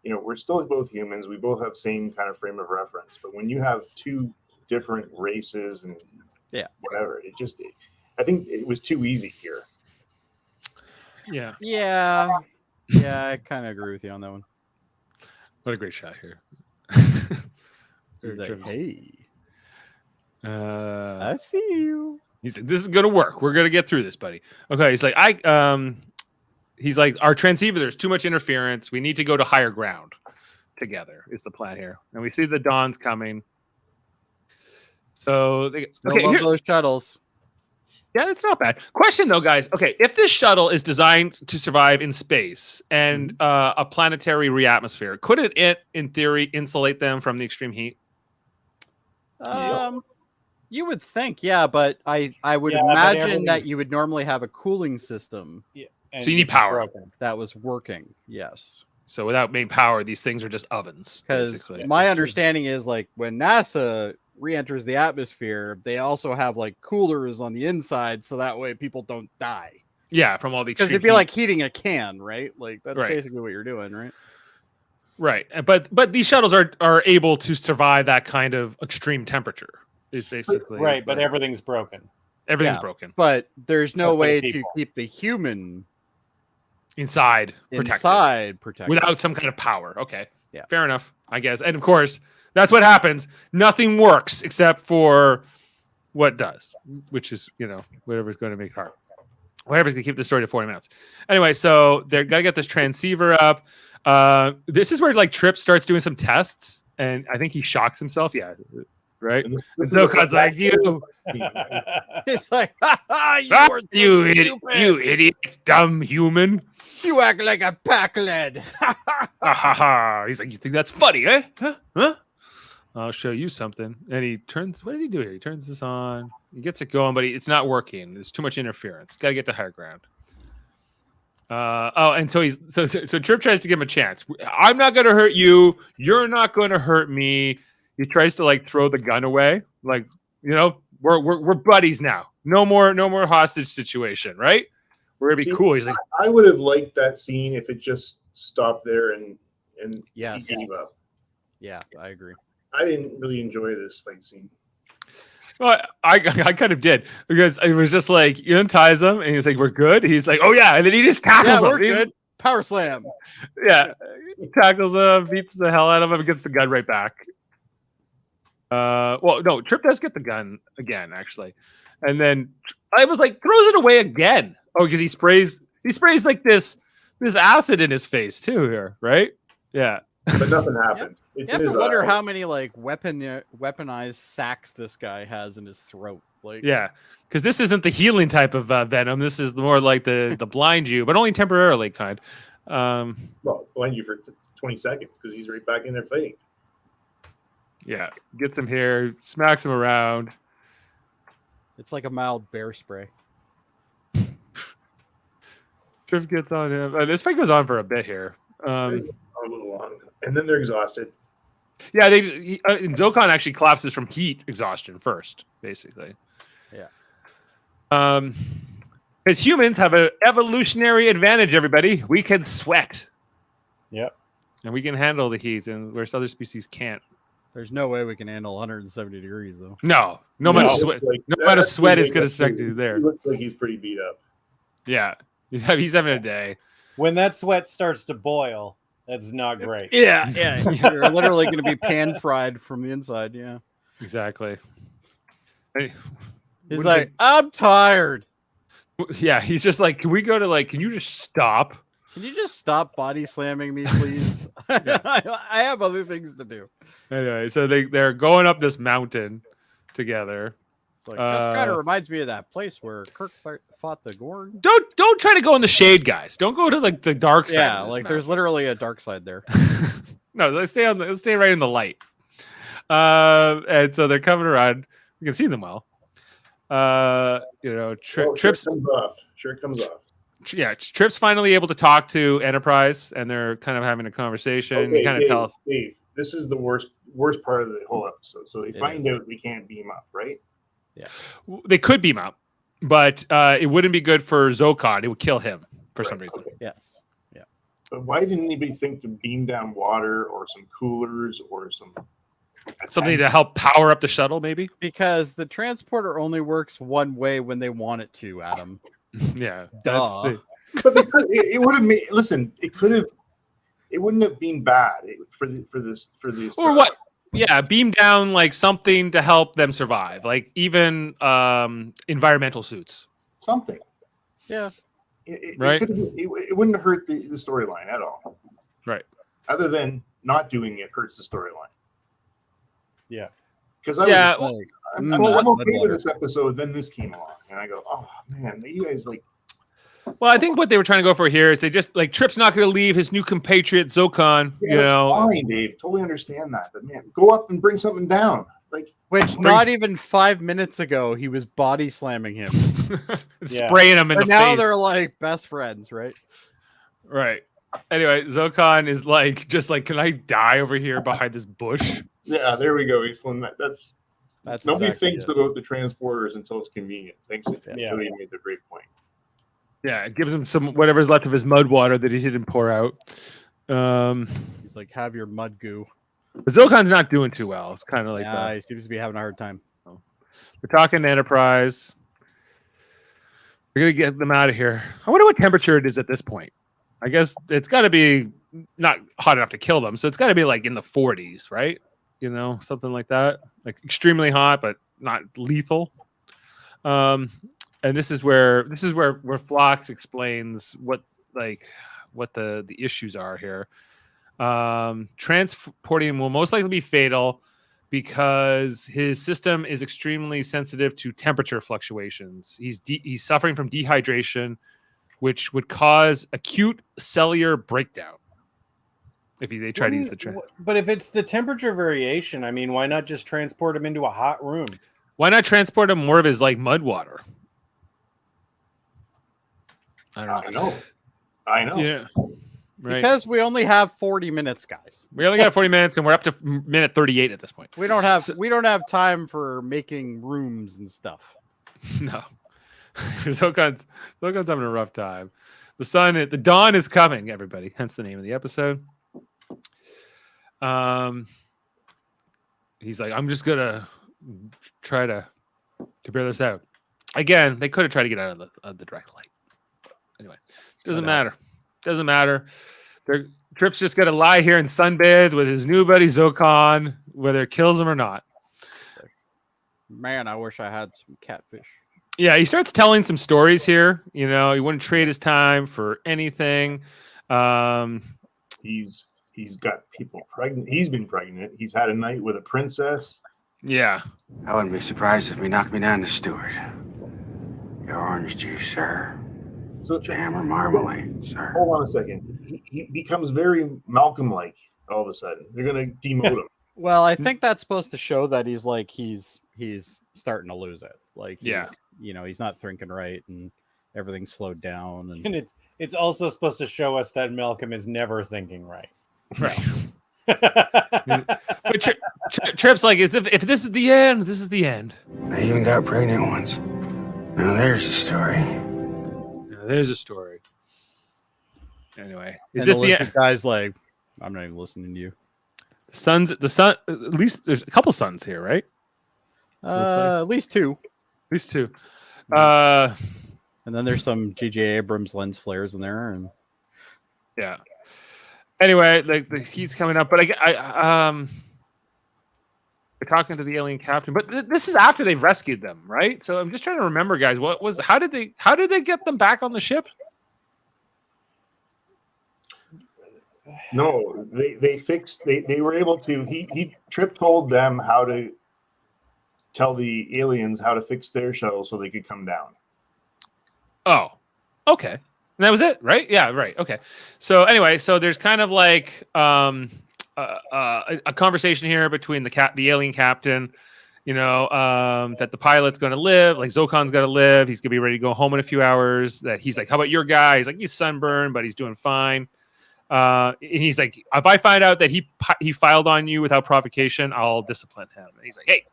we're still both humans. We both have same kind of frame of reference. But when you have two different races and whatever, I think it was too easy here. Yeah. Yeah. Yeah, I kind of agree with you on that one. What a great shot here. He's like, hey, uh, I see you. he's like, this is gonna work. We're gonna get through this, buddy. Okay. He's like, he's like, our transceiver, there's too much interference. We need to go to higher ground together is the plan here. And we see the Dawns coming. So Still love those shuttles. yeah, that's not bad. Question though, guys. Okay, if this shuttle is designed to survive in space and a planetary reatmosphere, could it, in theory, insulate them from the extreme heat? You would think, yeah, but I would Yeah, but imagine that everything's- you would normally have a cooling system And So you need it's power. broken. that was working. Yes. So without main power, these things are just ovens. Because basically. my understanding is like when NASA re-enters the atmosphere, they also have like coolers on the inside, so that way people don't die. Yeah, from all the Because extreme it'd be heat. like heating a can, right? Like that's Right. basically what you're doing, right? Right, but these shuttles are able to survive that kind of extreme temperature. Is basically Right, but everything's broken. everything's Yeah. broken But there's no Except for the way to people. keep the human inside, protected inside protected. without some kind of power. Okay, Yeah. fair enough, I guess. And of course, that's what happens. Nothing works except for what does, which is whatever's going to make heart. Whatever's going to keep the story to 40 minutes. Anyway, so they're going to get this transceiver up. This is where like Trip starts doing some tests, and I think he shocks himself. Yeah, right. And And Zokan's like, you It's like, ha ha, you ah, are so you stupid. idiot, dumb human. You act like a pack lead. Ha ha ha. He's like, you think that's funny, eh? Huh? I'll show you something. And he turns, what does he do here? He turns this on. He gets it going, but it's not working. There's too much interference. Got to get to higher ground. And so so Trip tries to give him a chance. I'm not going to hurt you. You're not going to hurt me. He tries to like throw the gun away. Like, we're buddies now. No more hostage situation, right? We're gonna be See, cool. He's like, I would have liked that scene if it just stopped there and Yes. he gave up. Yeah, I agree. I didn't really enjoy this fight scene. well, I kind of did because it was just like he unties him and he's like, "We're good." He's like, "Oh yeah," and then he just tackles Yeah, him. we're He's- good. Power slam. Yeah, he tackles him, beats the hell out of him, gets the gun right back. Well, no, Trip does get the gun again, actually, and then I was like, throws it away again. Oh, because he sprays like this acid in his face too here, right? Yeah. But nothing happened. It's You have in to his wonder eye. how many like weaponized sacks this guy has in his throat. Like, Yeah, because this isn't the healing type of venom. This is more like the blind you, but only temporarily kind. Well, blind you for 20 seconds because he's right back in there fighting. Yeah, gets him here, smacks him around. it's like a mild bear spray. Trip gets on him. This fight goes on for a bit here. A little long. And then they're exhausted. Yeah, and Zokan actually collapses from heat exhaustion first, basically. Yeah. Because humans have an evolutionary advantage, everybody. We can sweat. Yep. And we can handle the heat, and whereas other species can't. There's no way we can handle 170 degrees though. No amount of sweat. Like, No amount of that sweat scene is going to makes affect me- you there. He looks like he's pretty beat up. Yeah, he's having a day. When that sweat starts to boil, that's not great. Yeah, yeah. You're literally going to be pan fried from the inside. Yeah. Exactly. Hey, He's what like, I'm tired. yeah, he's just like, can we go to like, can you just stop? Can you just stop body slamming me, please? I have other things to do. Anyway, so they're going up this mountain together. It's like that kind Uh, of reminds me of that place where Kirk fought the Gorn. Don't try to go in the shade, guys. Don't go to like the dark side. Yeah, of this like there's mountain. literally a dark side there. No, let's stay right in the light. And so they're coming around. You can see them well. Oh, Trips. Shirt comes off. Shirt comes off. Trip's finally able to talk to Enterprise, and they're kind of having a conversation. Okay, You kind of Dave, tell us. Dave, this is the worst part of the whole episode. So they find out they can't beam up, right? They could beam up, but it wouldn't be good for Zokon. It would kill him for some reason. Okay. Yes. But why didn't anybody think to beam down water or some coolers or Something to help power up the shuttle, maybe? Because the transporter only works one way when they want it to, Adam. Yeah. Duh. But they could, it would have made. Listen, it could have. It wouldn't have been bad for this. Or what? Yeah, beam down like something to help them survive, like even environmental suits. Something. Yeah. Right. It wouldn't have hurt the storyline at all. Right. Other than not doing it hurts the storyline. Yeah. Because I'm okay with this episode. Then this came along, and I go, "Oh man, you guys like." Well, I think what they were trying to go for here is they just like Trip's not going to leave his new compatriot Zokon. Yeah, fine, Dave. Totally understand that, but man, go up and bring something down. Like, not even 5 minutes ago he was body slamming him. Spraying him in the face. Now they're like best friends, right? Right. Anyway, Zokon is like, just like, can I die over here behind this bush? Yeah, there we go, Eastland. That's nobody exactly thinks about the transporters until it's convenient. Thanks, Jody made the great point. Yeah, it gives him some whatever's left of his mud water that he didn't pour out. He's like, have your mud goo. But Zokon's not doing too well. It's kind of like he seems to be having a hard time. We're talking to Enterprise. We're gonna get them out of here. I wonder what temperature it is at this point. I guess it's got to be not hot enough to kill them, so it's got to be like in the 40s, right? You know, something like that, like extremely hot but not lethal. And this is where Phlox explains what the issues are here. Transporting him will most likely be fatal because his system is extremely sensitive to temperature fluctuations. He's suffering from dehydration, which would cause acute cellular breakdown if they try to use the But if it's the temperature variation, I mean, why not just transport him into a hot room? Why not transport him more of his like mud water? I know. Yeah. Right. Because we only have 40 minutes, guys. We only got 40 minutes, and we're up to minute 38 at this point. We don't have time for making rooms and stuff. No. Zokon's having a rough time. The dawn is coming, everybody. Hence the name of the episode. He's like, I'm just gonna try to bear this out. Again, they could have tried to get out of the direct light. Anyway, doesn't matter. Doesn't matter. Trip's just gonna lie here and sunbathe with his new buddy Zokon, whether it kills him or not. Man, I wish I had some catfish. Yeah, he starts telling some stories here. You know, he wouldn't trade his time for anything. He's got people pregnant. He's been pregnant. He's had a night with a princess. Yeah. I wouldn't be surprised if he knocked me down to steward. Your orange juice, sir. So Jam or marmalade, sir. Hold on a second. He becomes very Malcolm-like all of a sudden. They're gonna demote him. Well, I think that's supposed to show that he's starting to lose it. Like, he's not thinking right, and everything's slowed down. And it's also supposed to show us that Malcolm is never thinking right. Right. But Trip's like, if this is the end, this is the end. I even got pregnant once. Now there's a story. There's a story. Anyway, is and this the end? Guy's like, I'm not even listening to you. The son. At least there's a couple sons here, right? At least two. At least two. And then there's some J.J. Abrams lens flares in there, and yeah. Anyway, like the heat's coming up, but we're talking to the alien captain, but this is after they've rescued them, right? So I'm just trying to remember, guys. How did they get them back on the ship? No, they were able to. Trip told them how to tell the aliens how to fix their shuttle so they could come down. Oh, okay. And that was it, right? Yeah, right. Okay. So anyway, there's kind of like a conversation here between the alien captain, that the pilot's going to live, like Zokan's going to live. He's going to be ready to go home in a few hours. That he's like, how about your guy? He's like, he's sunburned, but he's doing fine. And he's like, if I find out that he filed on you without provocation, I'll discipline him. And he's like, hey,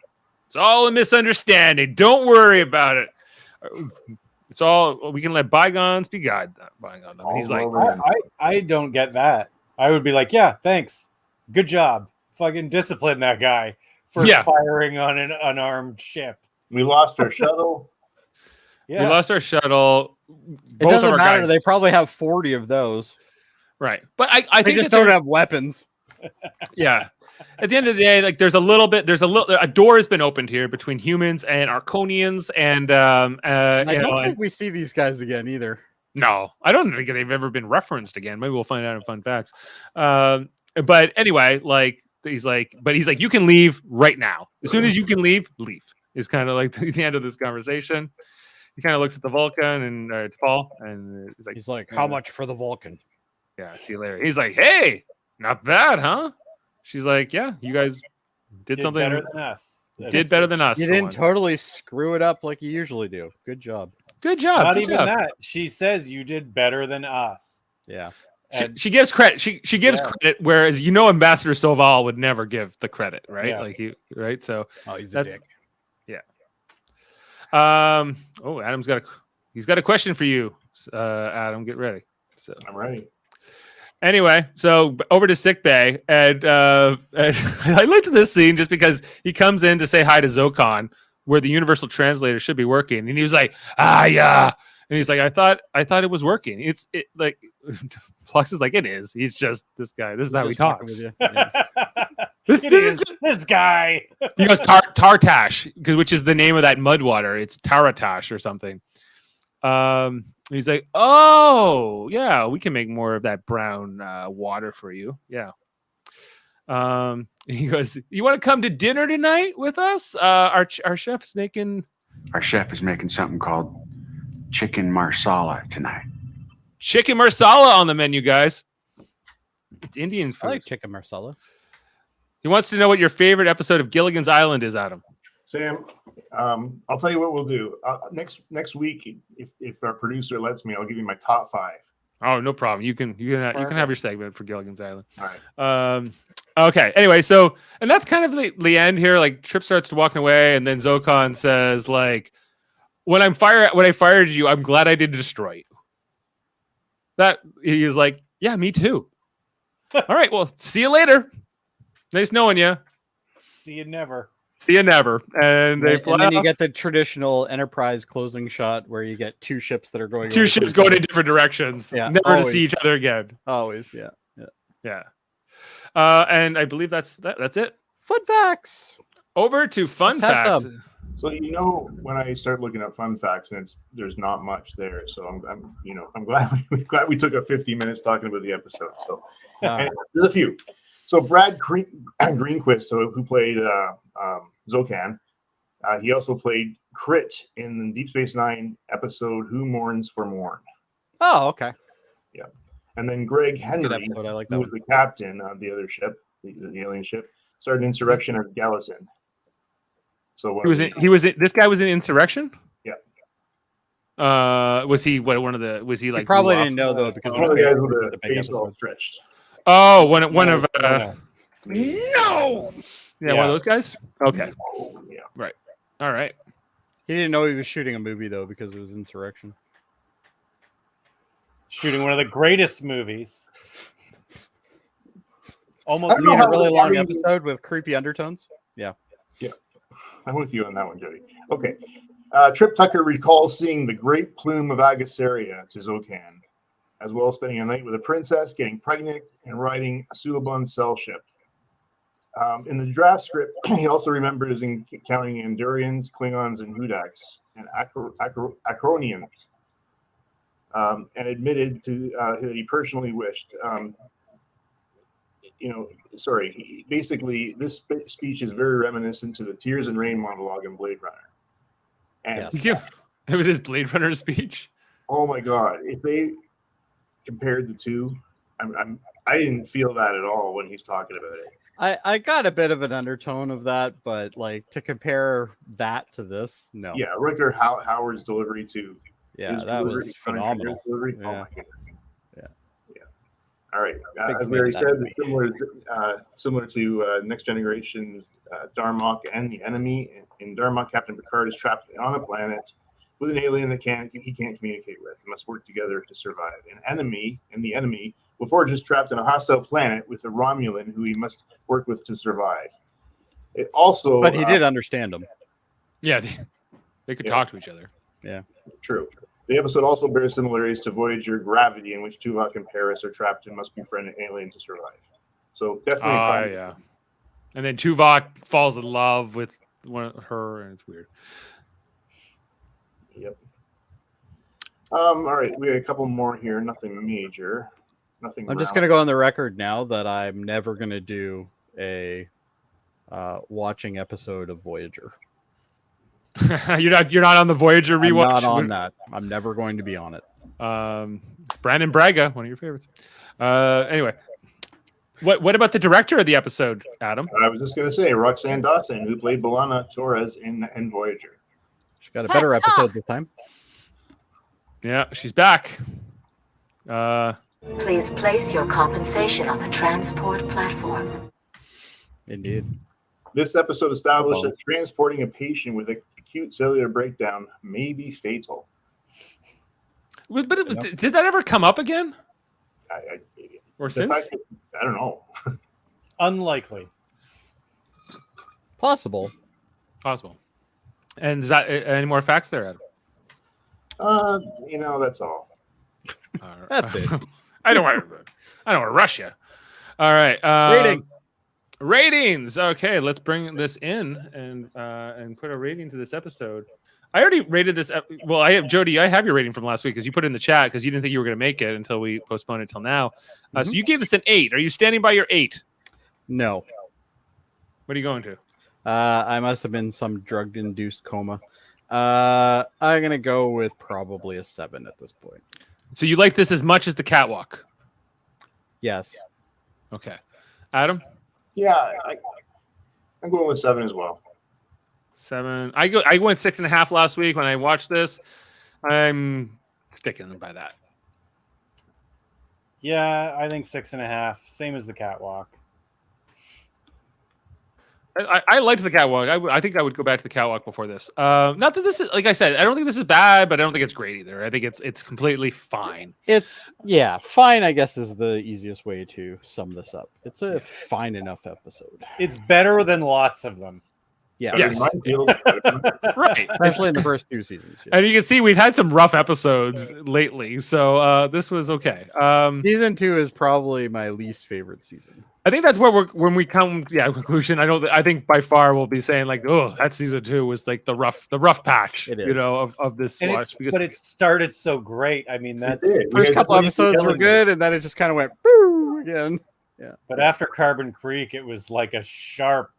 it's all a misunderstanding. Don't worry about it. It's all, we can let bygones be bygones. And he's like, I don't get that. I would be like, yeah, thanks. Good job. Fucking discipline that guy for firing on an unarmed ship. We lost our shuttle. Yeah. We lost our shuttle. It doesn't matter. They probably have 40 of those. Right. But I think they just don't have weapons. Yeah. At the end of the day, like a door has been opened here between humans and Arkonians, and I don't think we see these guys again either. No, I don't think they've ever been referenced again. Maybe we'll find out in fun facts. But anyway, like he's like, you can leave right now. As soon as you can leave. Is kind of like the end of this conversation. He kind of looks at the Vulcan and to Paul, and he's like, how much for the Vulcan? Yeah, see you later. He's like, hey, not bad, huh? She's like, yeah, you guys did something better than us. Did better than us. You didn't totally screw it up like you usually do. Good job. Good job. Not good even job. that. She says you did better than us. Yeah. She gives credit. She gives credit, whereas Ambassador Soval would never give the credit, right? Yeah. Like right. So he's a dick. Yeah. Adam's got a question for you. Adam, get ready. So I'm ready. Anyway, so over to sickbay, and I liked this scene just because he comes in to say hi to Zokan, where the universal translator should be working, and he was like, yeah, and he's like, I thought it was working. It's like Flux is like, it is. He's just this guy. This is how he talks. Yeah. This guy. He goes Tartash, which is the name of that mud water. It's Taratash or something. He's like, oh yeah, we can make more of that brown water for you. Yeah. He goes, you want to come to dinner tonight with us? Our chef is making something called chicken marsala tonight. Chicken marsala on the menu, guys. It's Indian food. I like chicken marsala. He wants to know what your favorite episode of Gilligan's Island is, Adam. Sam, I'll tell you what we'll do. Next week, if our producer lets me, I'll give you my top 5. Oh, no problem. You can have your segment for Gilligan's Island. All right. Okay. Anyway, so and that's kind of the end here. Like Trip starts walking away, and then Zokan says, like, when I fired you, I'm glad I didn't destroy you. That he was like, yeah, me too. All right. Well, see you later. Nice knowing you. See you never. And they fly then you off. get the traditional Enterprise closing shot where you get two ships that are going Two ships going in different directions. Yeah, never always. to see each other again. Always, yeah. And I believe that's it. Fun facts. Over to fun Let's have facts. some. So when I start looking at fun facts, and there's not much there. So I'm glad we took up 50 minutes talking about the episode. So and there's a few. So Brad Greenquist, who played Zokan, he also played Crit in Deep Space Nine episode "Who Mourns for Morn." Oh, okay. Yeah, and then Greg Good Henry, episode. I like who that was the captain of the other ship, the alien ship, started Insurrection of Gallison. So this guy was in Insurrection? Yeah. Was he was he like He probably didn't know though because one of the guys with the the big face all episode. stretched. Oh, one of No. no. Yeah, one of those guys? Okay. Oh, yeah. Right. All right. He didn't know he was shooting a movie though because it was Insurrection. Shooting one of the greatest movies. Almost I don't know You mean a how really the long Army- episode with creepy undertones? I'm with you on that one, Jody. Okay. Trip Tucker recalls seeing the great plume of Agasseria to Zokan, as well as spending a night with a princess, getting pregnant, and riding a Suliban cell ship. In the draft script, he also remembers encountering Andurians, Klingons, and Hudaks, and Arkonians, and admitted that he personally wished. Basically, this speech is very reminiscent to the Tears and Rain monologue in Blade Runner. And Yes. It was his Blade Runner speech. oh my God, if they compared the two, I didn't feel that at all when he's talking about it. I got a bit of an undertone of that, but like to compare that to this, no. Yeah, Rutger Howard's delivery to Yeah, his that delivery, was Punisher's phenomenal. delivery. Oh Yeah. my goodness. Yeah. Yeah. All right. Big As fan we already of that said, movie. similar to Next Generation's Darmok and the Enemy. In Darmok, Captain Picard is trapped on a planet with an alien that he can't communicate with. They must work together to survive. The Enemy, LaForge is trapped on a hostile planet with a Romulan who he must work with to survive. It also, But he did understand him. Yeah, they could talk to each other. True. The episode also bears similarities to Voyager Gravity, in which Tuvok and Paris are trapped and must befriend an alien to survive. So definitely. Yeah. And then Tuvok falls in love with her, and it's weird. Yep. All right, we have a couple more here. Nothing major. Nothing. I'm just gonna go on the record now that I'm never gonna do a watching episode of Voyager. You're not on the Voyager rewatch. I'm not on that. I'm never going to be on it. Brandon Braga, one of your favorites. Anyway, what about the director of the episode, Adam? I was just going to say Roxanne Dawson, who played B'Elanna Torres in Voyager. She got a better episode this time. Yeah, she's back. Please place your compensation on the transport platform. Indeed. This episode established that transporting a patient with an acute cellular breakdown may be fatal. But did that ever come up again? Or The since? fact that- I don't know. Unlikely. Possible. Possible. And is that any more facts there, Adam? That's all. That's it. I don't want to rush you. All right. Ratings. Okay, let's bring this in and put a rating to this episode. I already rated this. Well, I have Jody. I have your rating from last week because you put it in the chat because you didn't think you were going to make it until we postponed it till now. So you gave this an 8. Are you standing by your 8? No. What are you going to? I must have been some drug-induced coma. I'm gonna go with probably a 7 at this point. So you like this as much as the catwalk? Yes. Okay, Adam. Yeah, I'm going with 7 as well. 7. I went 6.5 last week when I watched this. I'm sticking by that. Yeah, I think 6.5. Same as the catwalk. I liked the catwalk. I think I would go back to the catwalk before this. Not that this is, like I said, I don't think this is bad, but I don't think it's great either. I think it's completely fine. It's fine, I guess, is the easiest way to sum this up. It's a fine enough episode. It's better than lots of them. Yeah. Yes. Right. Especially in the first 2 seasons. Yeah. And you can see we've had some rough episodes lately, so this was okay. Season 2 is probably my least favorite season. I think that's where when we come conclusion. I think by far we'll be saying like, oh, that season 2 was like the rough patch, It is. of this And watch. but it started so great. I mean, that's First couple episodes were good, and then it just kind of went boo again. Yeah. But after Carbon Creek, it was like a sharp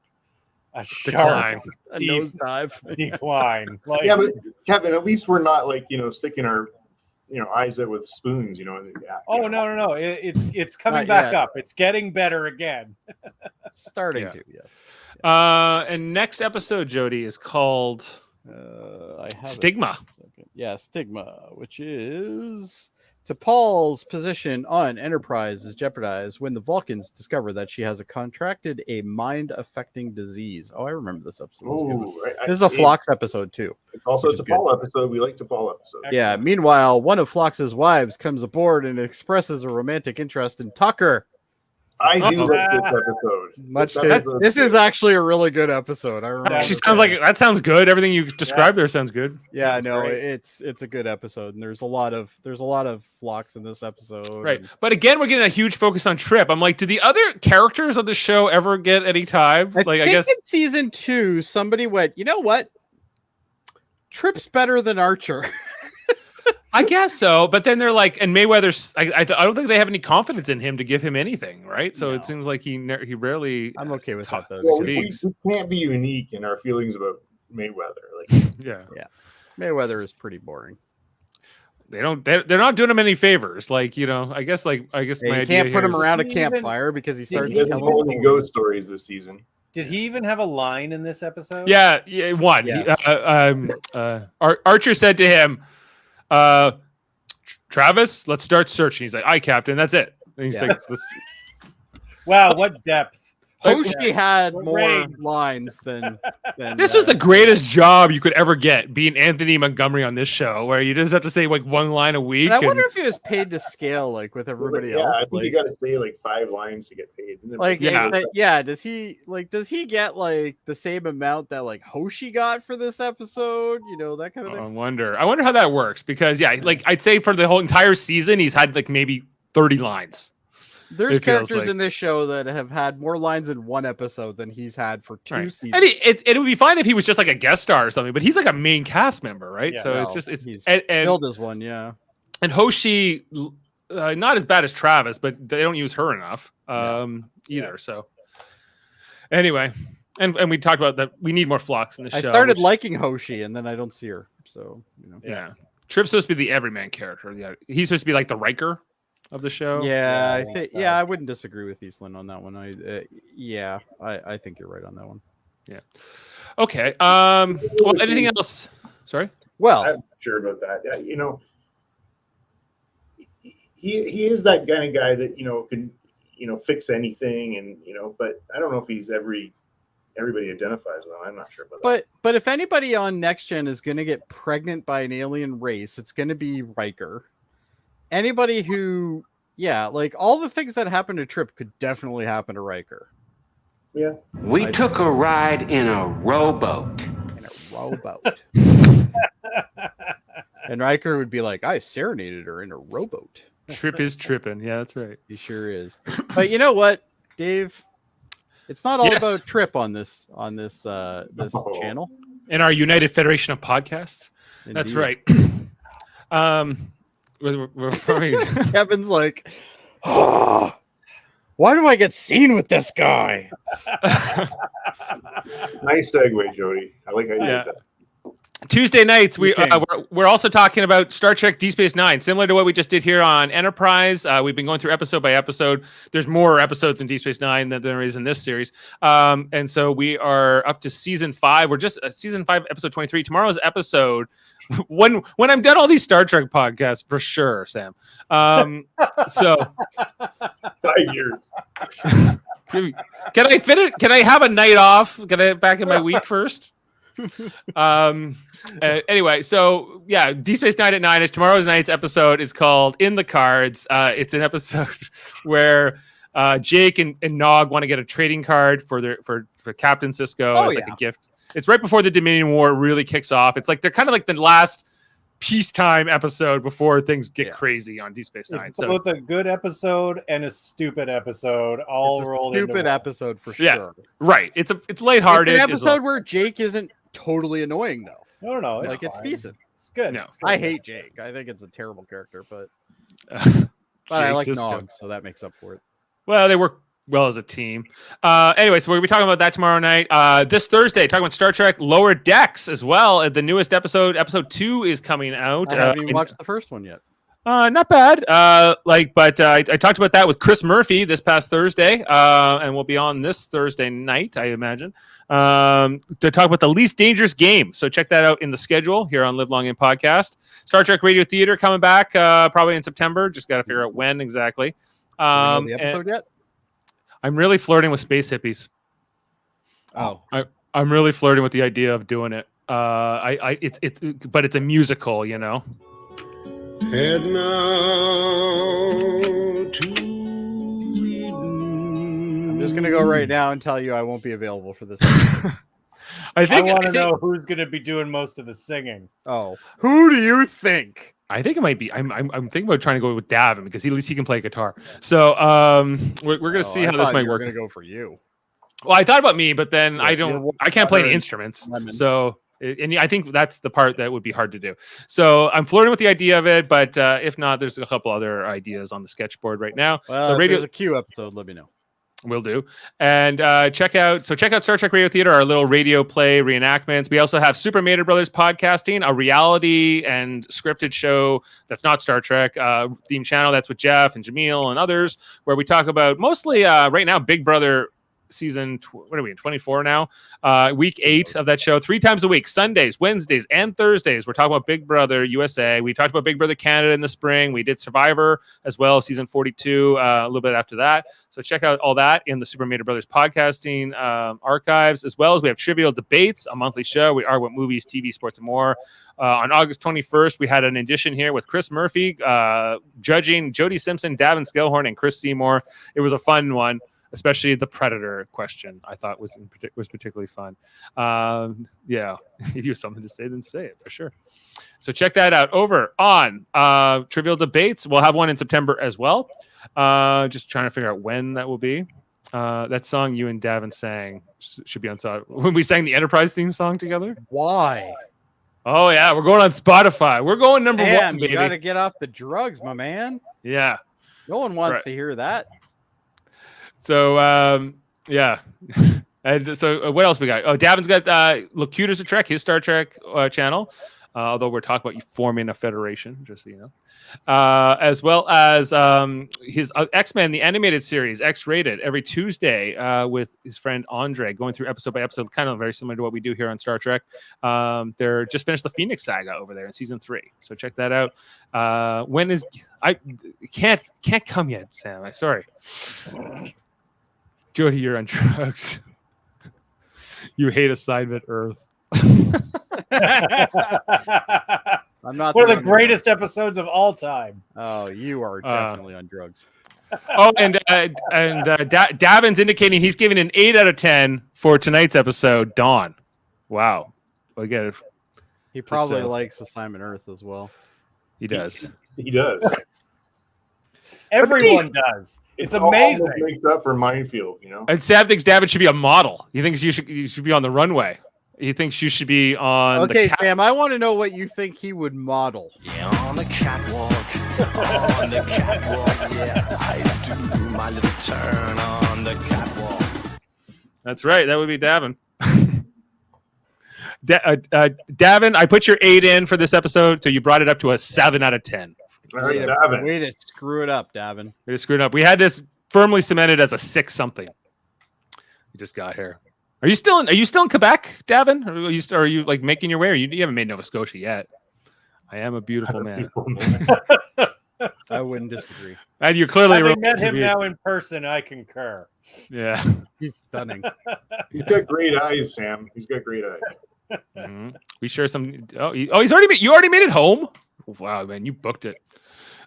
Decline. A steep nosedive. decline. Like, Yeah, but Kevin, at least we're not like sticking our eyes out with spoons. oh no, it's coming Not back yet. up. It's getting better again. Starting Yeah. to, yes. And next episode, Jody, is called I have it. Stigma. Yeah, Stigma, which is T'Pol's position on Enterprise is jeopardized when the Vulcans discover that she has contracted a mind-affecting disease. Oh, I remember this episode. It was good. This is a Phlox episode too. It's also a which is T'Pol episode. We like T'Pol episodes. Yeah. Excellent. Meanwhile, one of Phlox's wives comes aboard and expresses a romantic interest in Tucker. I do Uh-oh. like this episode. Much This to, episode- this is actually a really good episode. I remember. She this sounds one. like that sounds good. Everything you described there sounds good. Yeah, That's no, great. it's a good episode, and there's a lot of Phlox in this episode. Right. and But again, we're getting a huge focus on Trip. I'm like, do the other characters of the show ever get any time? I Like, think I guess in season 2, somebody went, you know what? Trip's better than Archer. I guess so. But then they're like, and Mayweather's. I don't think they have any confidence in him to give him anything, right? So No. it seems like he rarely. I'm okay with Talk- that though. Well, because we can't be unique in our feelings about Mayweather. Like, Yeah. Mayweather is pretty boring. they're not doing him any favors. Like, I guess Yeah, my you idea can't put here him is- around a He even- campfire because he starts He doesn't telling tell any stories. ghost stories this season. Did he even have a line in this episode? Yeah, one. Yes. Archer said to him, Travis, let's start searching. He's like, "Aye, Captain." That's it. And he's Yeah. like, Wow, what depth. Hoshi had What more range. lines than "This was the greatest job you could ever get, being Anthony Montgomery on this show, where you just have to say like one line a week." And I wonder and- if he was paid to scale like with everybody Yeah, else. I think Like, you got to say like 5 lines to get paid. Isn't it? like Yeah. yeah. Does he get like the same amount that like Hoshi got for this episode? That kind of I thing. wonder how that works, because like I'd say for the whole entire season, he's had like maybe 30 lines. There's it feels characters like- in this show that have had more lines in one episode than he's had for 2 Right. seasons. And it would be fine if he was just like a guest star or something, but he's like a main cast member, right? Yeah, So he's and billed as one, yeah. and Hoshi, not as bad as Travis, but they don't use her enough either. So anyway, and we talked about that we need more flocks in the show. I started which- liking Hoshi, and then I don't see her. So yeah. Trip's supposed to be the everyman character. Yeah, he's supposed to be like the Riker of the show. Yeah, I I want think that. I wouldn't disagree with Eastland on that one. I think you're right on that one. Okay. Well, anything else? Sorry. Well, I'm not sure about that. Yeah, he is that kind of guy that can fix anything, and but I don't know if he's everybody identifies with him. I'm not sure about that. but if anybody on Next Gen is going to get pregnant by an alien race, it's going to be Riker. Anybody who, like all the things that happened to Trip could definitely happen to Riker Yeah, We took a ride in a rowboat. in a rowboat. And Riker would be like, "I serenaded her in a rowboat." Trip is tripping. Yeah, that's right. He sure is. But you know what, Dave? It's not all Yes. about Trip on this Oh. channel. In our United Federation of Podcasts. That's Indeed. right. We're probably Kevin's like, "Oh, why do I get seen with this guy?" nice segue, Jody. I like how you Yeah. did that. Tuesday nights. You can. We're also talking about Star Trek Deep Space Nine, similar to what we just did here on Enterprise. We've been going through episode by episode. There's more episodes in Deep Space Nine than there is in this series, and so we are up to season 5. We're just season 5, episode 23. Tomorrow's episode. When I'm done all these Star Trek podcasts, for sure, Sam. So 5 years. can I fit it? Can I have a night off? Can I back in my week first? Anyway, so yeah, Deep Space Nine at 9 is tomorrow's night's episode. Is called In the Cards. It's an episode where Jake and Nog want to get a trading card for Captain Sisko as like a gift. It's right before the Dominion War really kicks off. It's like they're kind of like the last peacetime episode before things get crazy on Deep Space Nine. It's both a good episode and a stupid episode all It's a rolled into stupid one. episode for Yeah. sure. Right. It's lighthearted. It's an It's episode where Jake isn't totally annoying though. No, it's Like it's fine. decent. It's good. No. It's good. I hate Jake. I think it's a terrible character, but Jake I like Sisko. Nog, so that makes up for it. Well, they work well as a team. Anyway, so we're going to be talking about that tomorrow night. This Thursday, talking about Star Trek Lower Decks as well. The newest episode 2 is coming out. I haven't even watched the first one yet. Not bad. But I talked about that with Chris Murphy this past Thursday, and we'll be on this Thursday night, I imagine, to talk about the least dangerous game. So check that out in the schedule here on Live Long In Podcast. Star Trek Radio Theater coming back probably in September. Just got to figure out when exactly. Do we know the episode yet? I'm really flirting with space hippies. Oh, I'm really flirting with the idea of doing it. But it's a musical, you know. Head now to Eden. I'm just gonna go right now and tell you I won't be available for this episode. I I want to think know who's going to be doing most of the singing. Oh, who do you think? I think it might be. I'm thinking about trying to go with Davin because at least he can play guitar. So we're gonna see how this might work. We're gonna go for you. Well, I thought about me, but then Yeah, I you're can't play any water instruments. lemon. So and I think that's the part that would be hard to do. So I'm flirting with the idea of it, but if not, there's a couple other ideas on the sketchboard right now. Well, So if radio- there's a Q episode, let me know. Will do. And check out Star Trek Radio Theater, our little radio play reenactments. We also have Super Mater Brothers Podcasting, a reality and scripted show that's not Star Trek theme channel. That's with Jeff and Jaemeel and others, where we talk about mostly right now Big Brother season. What are we in 24 now? Week 8 of that show, 3 times a week, Sundays, Wednesdays, and Thursdays. We're talking about Big Brother USA. We talked about Big Brother Canada in the spring. We did Survivor as well, season 42, a little bit after that. So check out all that in the Super Mater Brothers podcasting archives, as well as we have Trivial Debates, a monthly show. We are what movies, TV, sports, and more. On August 21st, we had an edition here with Chris Murphy judging Jody Simpson, Davin Scalehorn, and Chris Seymour. It was a fun one. Especially the Predator question, I thought was particularly fun. Yeah, if you have something to say, then say it for sure. So check that out over on Trivial Debates. We'll have one in September as well. Just trying to figure out when that will be. That song you and Davin sang should be on when we sang the Enterprise theme song together. Why? Oh yeah, we're going on Spotify. We're going number Damn, 1, baby. You gotta get off the drugs, my man. Yeah. No one wants to hear that. So, yeah. And so what else we got? Oh, Davin's got Locutors of Trek, his Star Trek channel. Although we're talking about forming a federation, just so you know. As well as his X-Men, the animated series, X-Rated, every Tuesday with his friend Andre, going through episode by episode, kind of very similar to what we do here on Star Trek. They're just finished the Phoenix Saga over there in season 3. So check that out. When is... I can't come yet, Sam. I'm sorry. Jody, you're on drugs. You hate assignment Earth. I'm not one of the greatest episodes of all time. Oh, you are definitely on drugs. Oh, and Davin's indicating he's giving an 8 out of 10 for tonight's episode, Dawn. Wow. Again, he probably likes Assignment Earth as well. He does. He does. Everyone does. It's amazing. It makes up for Minefield, you know. And Sam thinks Davin should be a model. He thinks you should be on the runway. He thinks you should be on. Okay, Sam, I want to know what you think he would model. Yeah, on the catwalk. On the catwalk. Yeah, I do my little turn on the catwalk. That's right. That would be Davin. Davin, I put your 8 in for this episode, so you brought it up to a 7 out of 10. All right, Davin. Way to screw it up, Davin. We just screwed up. We had this firmly cemented as a 6 something. We just got here. Are you still in Quebec, Davin? Or are you like making your way? Or you haven't made Nova Scotia yet. I am a beautiful man. I wouldn't disagree. And you clearly Having met him now in person, I concur. Yeah, he's stunning. He's got great eyes, Sam. He's got great eyes. Mm-hmm. We share some. He's already made. You already made it home. Wow, man, you booked it.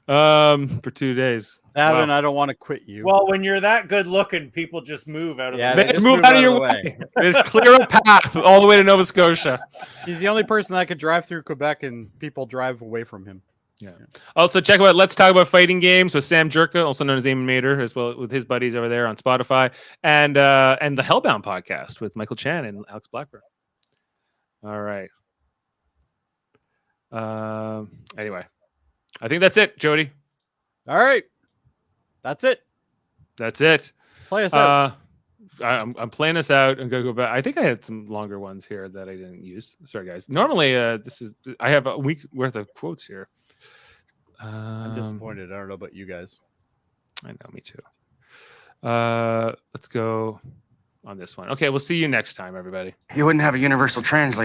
For 2 days. Davin, wow. I don't want to quit you. Well, when you're that good looking, people just move out of the way. They just move out of your way. Just clear a path all the way to Nova Scotia. He's the only person that could drive through Quebec and people drive away from him. Yeah. Also, check out Let's Talk About Fighting Games with Sam Jerka, also known as Eamon Mater, as well with his buddies over there on Spotify, and the Hellbound podcast with Michael Chan and Alex Blackburn. All right. Anyway, I think that's it, Jody. All right. That's it. That's it. Play us out. I'm playing us out. I'm gonna go back. I think I had some longer ones here that I didn't use. Sorry, guys. Normally, I have a week worth of quotes here. I'm disappointed. I don't know about you guys. I know, me too. Let's go on this one. Okay, we'll see you next time, everybody. You wouldn't have a universal translator.